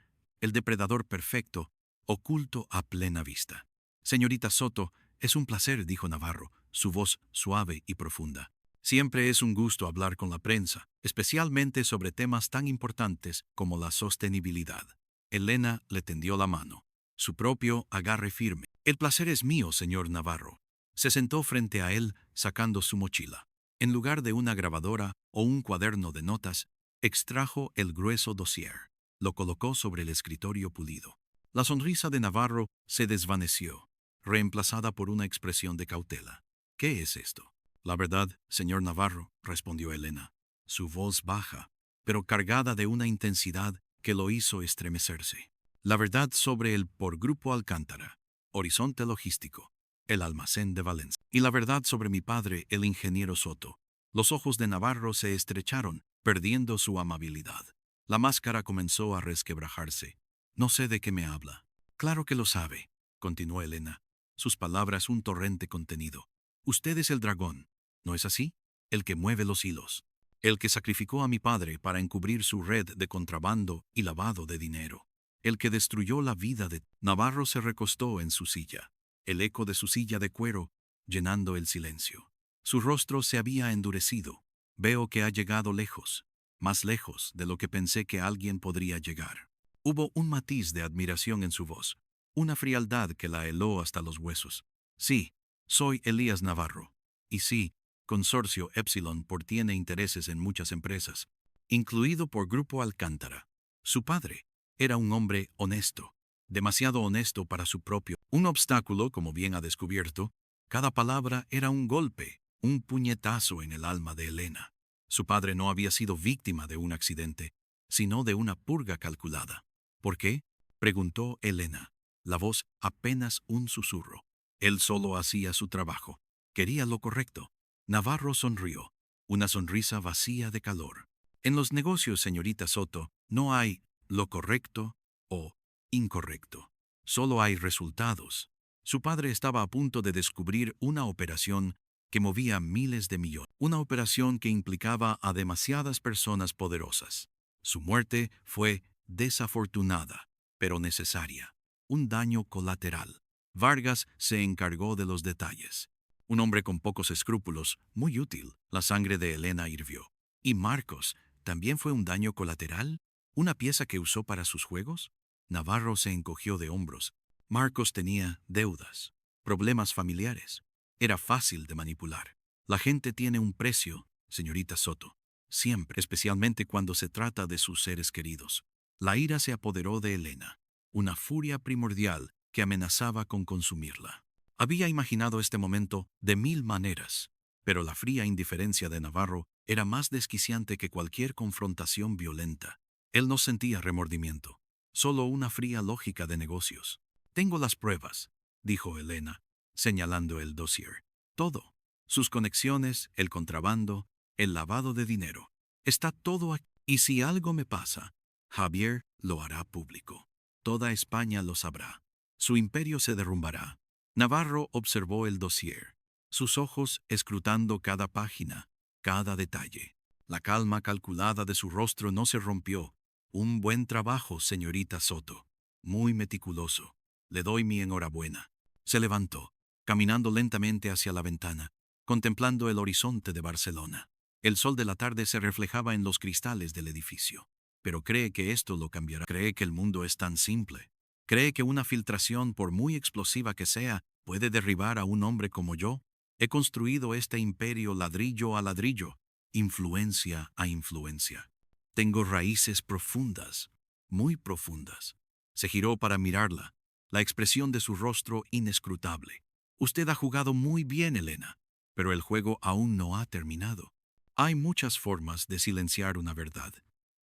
Speaker 1: El depredador perfecto, oculto a plena vista. Señorita Soto, es un placer, dijo Navarro, su voz suave y profunda. Siempre es un gusto hablar con la prensa, especialmente sobre temas tan importantes como la sostenibilidad. Elena le tendió la mano, su propio agarre firme. El placer es mío, señor Navarro. Se sentó frente a él, sacando su mochila. En lugar de una grabadora o un cuaderno de notas, extrajo el grueso dossier. Lo colocó sobre el escritorio pulido. La sonrisa de Navarro se desvaneció, reemplazada por una expresión de cautela. ¿Qué es esto? La verdad, señor Navarro, respondió Elena, su voz baja, pero cargada de una intensidad que lo hizo estremecerse. La verdad sobre el por Grupo Alcántara, Horizonte Logístico, el almacén de Valencia. Y la verdad sobre mi padre, el ingeniero Soto. Los ojos de Navarro se estrecharon, perdiendo su amabilidad. La máscara comenzó a resquebrajarse. No sé de qué me habla. Claro que lo sabe, continuó Elena, sus palabras un torrente contenido. Usted es el dragón, ¿no es así? El que mueve los hilos. El que sacrificó a mi padre para encubrir su red de contrabando y lavado de dinero. El que destruyó la vida de... Navarro se recostó en su silla, el eco de su silla de cuero llenando el silencio. Su rostro se había endurecido. Veo que ha llegado lejos, más lejos de lo que pensé que alguien podría llegar. Hubo un matiz de admiración en su voz, una frialdad que la heló hasta los huesos. Sí, soy Elías Navarro. Y sí, Consorcio Epsilon por tiene intereses en muchas empresas, incluido por Grupo Alcántara. Su padre era un hombre honesto, demasiado honesto para su propio. Un obstáculo, como bien ha descubierto, cada palabra era un golpe, un puñetazo en el alma de Elena. Su padre no había sido víctima de un accidente, sino de una purga calculada. ¿Por qué? Preguntó Elena, la voz apenas un susurro. Él solo hacía su trabajo. Quería lo correcto. Navarro sonrió, una sonrisa vacía de calor. En los negocios, señorita Soto, no hay lo correcto o incorrecto. Solo hay resultados. Su padre estaba a punto de descubrir una operación que movía miles de millones. Una operación que implicaba a demasiadas personas poderosas. Su muerte fue desafortunada, pero necesaria. Un daño colateral. Vargas se encargó de los detalles. Un hombre con pocos escrúpulos, muy útil. La sangre de Elena hirvió. ¿Y Marcos también fue un daño colateral? ¿Una pieza que usó para sus juegos? Navarro se encogió de hombros. Marcos tenía deudas, problemas familiares. Era fácil de manipular. La gente tiene un precio, señorita Soto. siempre, especialmente cuando se trata de sus seres queridos. La ira se apoderó de Elena, una furia primordial que amenazaba con consumirla. Había imaginado este momento de 1000 maneras, pero la fría indiferencia de Navarro era más desquiciante que cualquier confrontación violenta. Él no sentía remordimiento, solo una fría lógica de negocios. «Tengo las pruebas», dijo Elena, señalando el dossier. «Todo. Sus conexiones, el contrabando, el lavado de dinero. Está todo aquí. Y si algo me pasa, Javier lo hará público. Toda España lo sabrá. Su imperio se derrumbará». Navarro observó el dossier, sus ojos escrutando cada página, cada detalle. La calma calculada de su rostro no se rompió. «Un buen trabajo, señorita Soto. Muy meticuloso. Le doy mi enhorabuena». Se levantó, caminando lentamente hacia la ventana, contemplando el horizonte de Barcelona. El sol de la tarde se reflejaba en los cristales del edificio. Pero cree que esto lo cambiará. Cree que el mundo es tan simple. Cree que una filtración, por muy explosiva que sea, puede derribar a un hombre como yo. He construido este imperio ladrillo a ladrillo, influencia a influencia. Tengo raíces profundas, muy profundas. Se giró para mirarla, la expresión de su rostro inescrutable. «Usted ha jugado muy bien, Elena, pero el juego aún no ha terminado. Hay muchas formas de silenciar una verdad,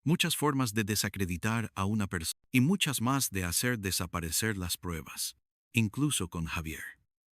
Speaker 1: muchas formas de desacreditar a una persona y muchas más de hacer desaparecer las pruebas, incluso con Javier».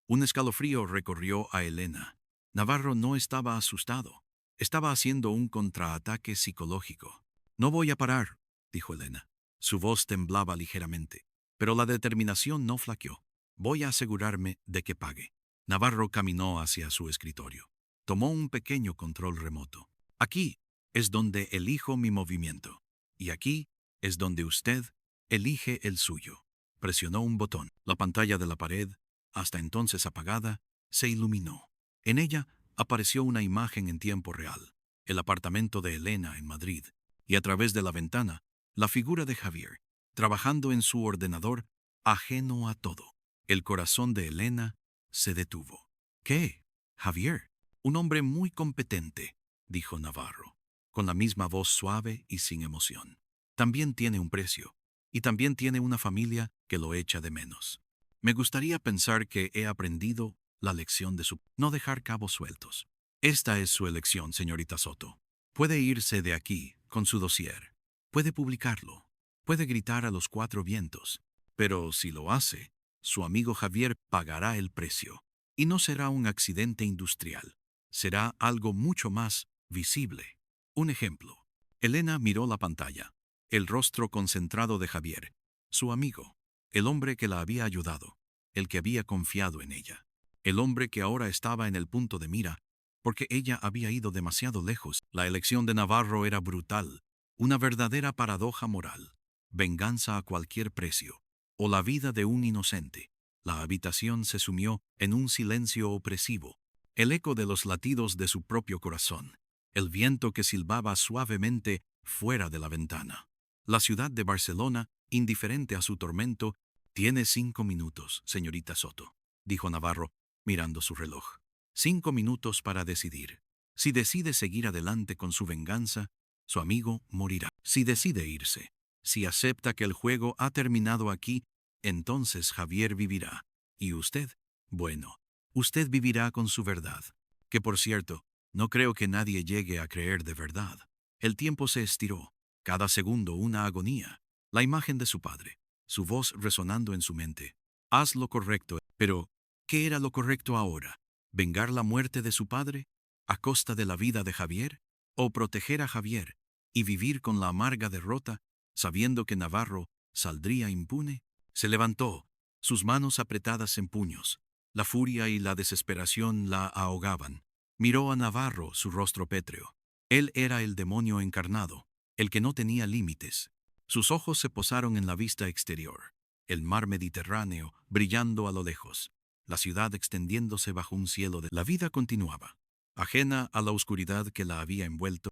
Speaker 1: Un escalofrío recorrió a Elena. Navarro no estaba asustado, estaba haciendo un contraataque psicológico. «No voy a parar», dijo Elena. Su voz temblaba ligeramente, pero la determinación no flaqueó. «Voy a asegurarme de que pague». Navarro caminó hacia su escritorio. Tomó un pequeño control remoto. «Aquí es donde elijo mi movimiento. Y aquí es donde usted elige el suyo». Presionó un botón. La pantalla de la pared, hasta entonces apagada, se iluminó. En ella apareció una imagen en tiempo real, el apartamento de Elena en Madrid, y a través de la ventana, la figura de Javier, trabajando en su ordenador, ajeno a todo. El corazón de Elena se detuvo. «¿Qué? Javier, un hombre muy competente», dijo Navarro, con la misma voz suave y sin emoción. «También tiene un precio, y también tiene una familia que lo echa de menos. Me gustaría pensar que he aprendido la lección de no dejar cabos sueltos. Esta es su elección, señorita Soto. Puede irse de aquí con su dossier. Puede publicarlo. Puede gritar a los 4 vientos. Pero si lo hace, su amigo Javier pagará el precio. Y no será un accidente industrial. Será algo mucho más visible. Un ejemplo». Elena miró la pantalla. El rostro concentrado de Javier, su amigo, el hombre que la había ayudado, el que había confiado en ella, el hombre que ahora estaba en el punto de mira, porque ella había ido demasiado lejos. La elección de Navarro era brutal, una verdadera paradoja moral. Venganza a cualquier precio, o la vida de un inocente. La habitación se sumió en un silencio opresivo, el eco de los latidos de su propio corazón, el viento que silbaba suavemente fuera de la ventana. La ciudad de Barcelona, indiferente a su tormento, «Tiene 5 minutos, señorita Soto», dijo Navarro, mirando su reloj. 5 minutos para decidir. Si decide seguir adelante con su venganza, su amigo morirá. Si decide irse, si acepta que el juego ha terminado aquí, entonces Javier vivirá. Y usted, bueno, usted vivirá con su verdad. Que por cierto, no creo que nadie llegue a creer de verdad. El tiempo se estiró, cada segundo una agonía. La imagen de su padre, su voz resonando en su mente. «Haz lo correcto». Pero, ¿qué era lo correcto ahora? ¿Vengar la muerte de su padre a costa de la vida de Javier? ¿O proteger a Javier y vivir con la amarga derrota, sabiendo que Navarro saldría impune? Se levantó, sus manos apretadas en puños. La furia y la desesperación la ahogaban. Miró a Navarro, su rostro pétreo. Él era el demonio encarnado, el que no tenía límites. Sus ojos se posaron en la vista exterior, el mar Mediterráneo brillando a lo lejos, la ciudad extendiéndose bajo un cielo de... La vida continuaba, ajena a la oscuridad que la había envuelto.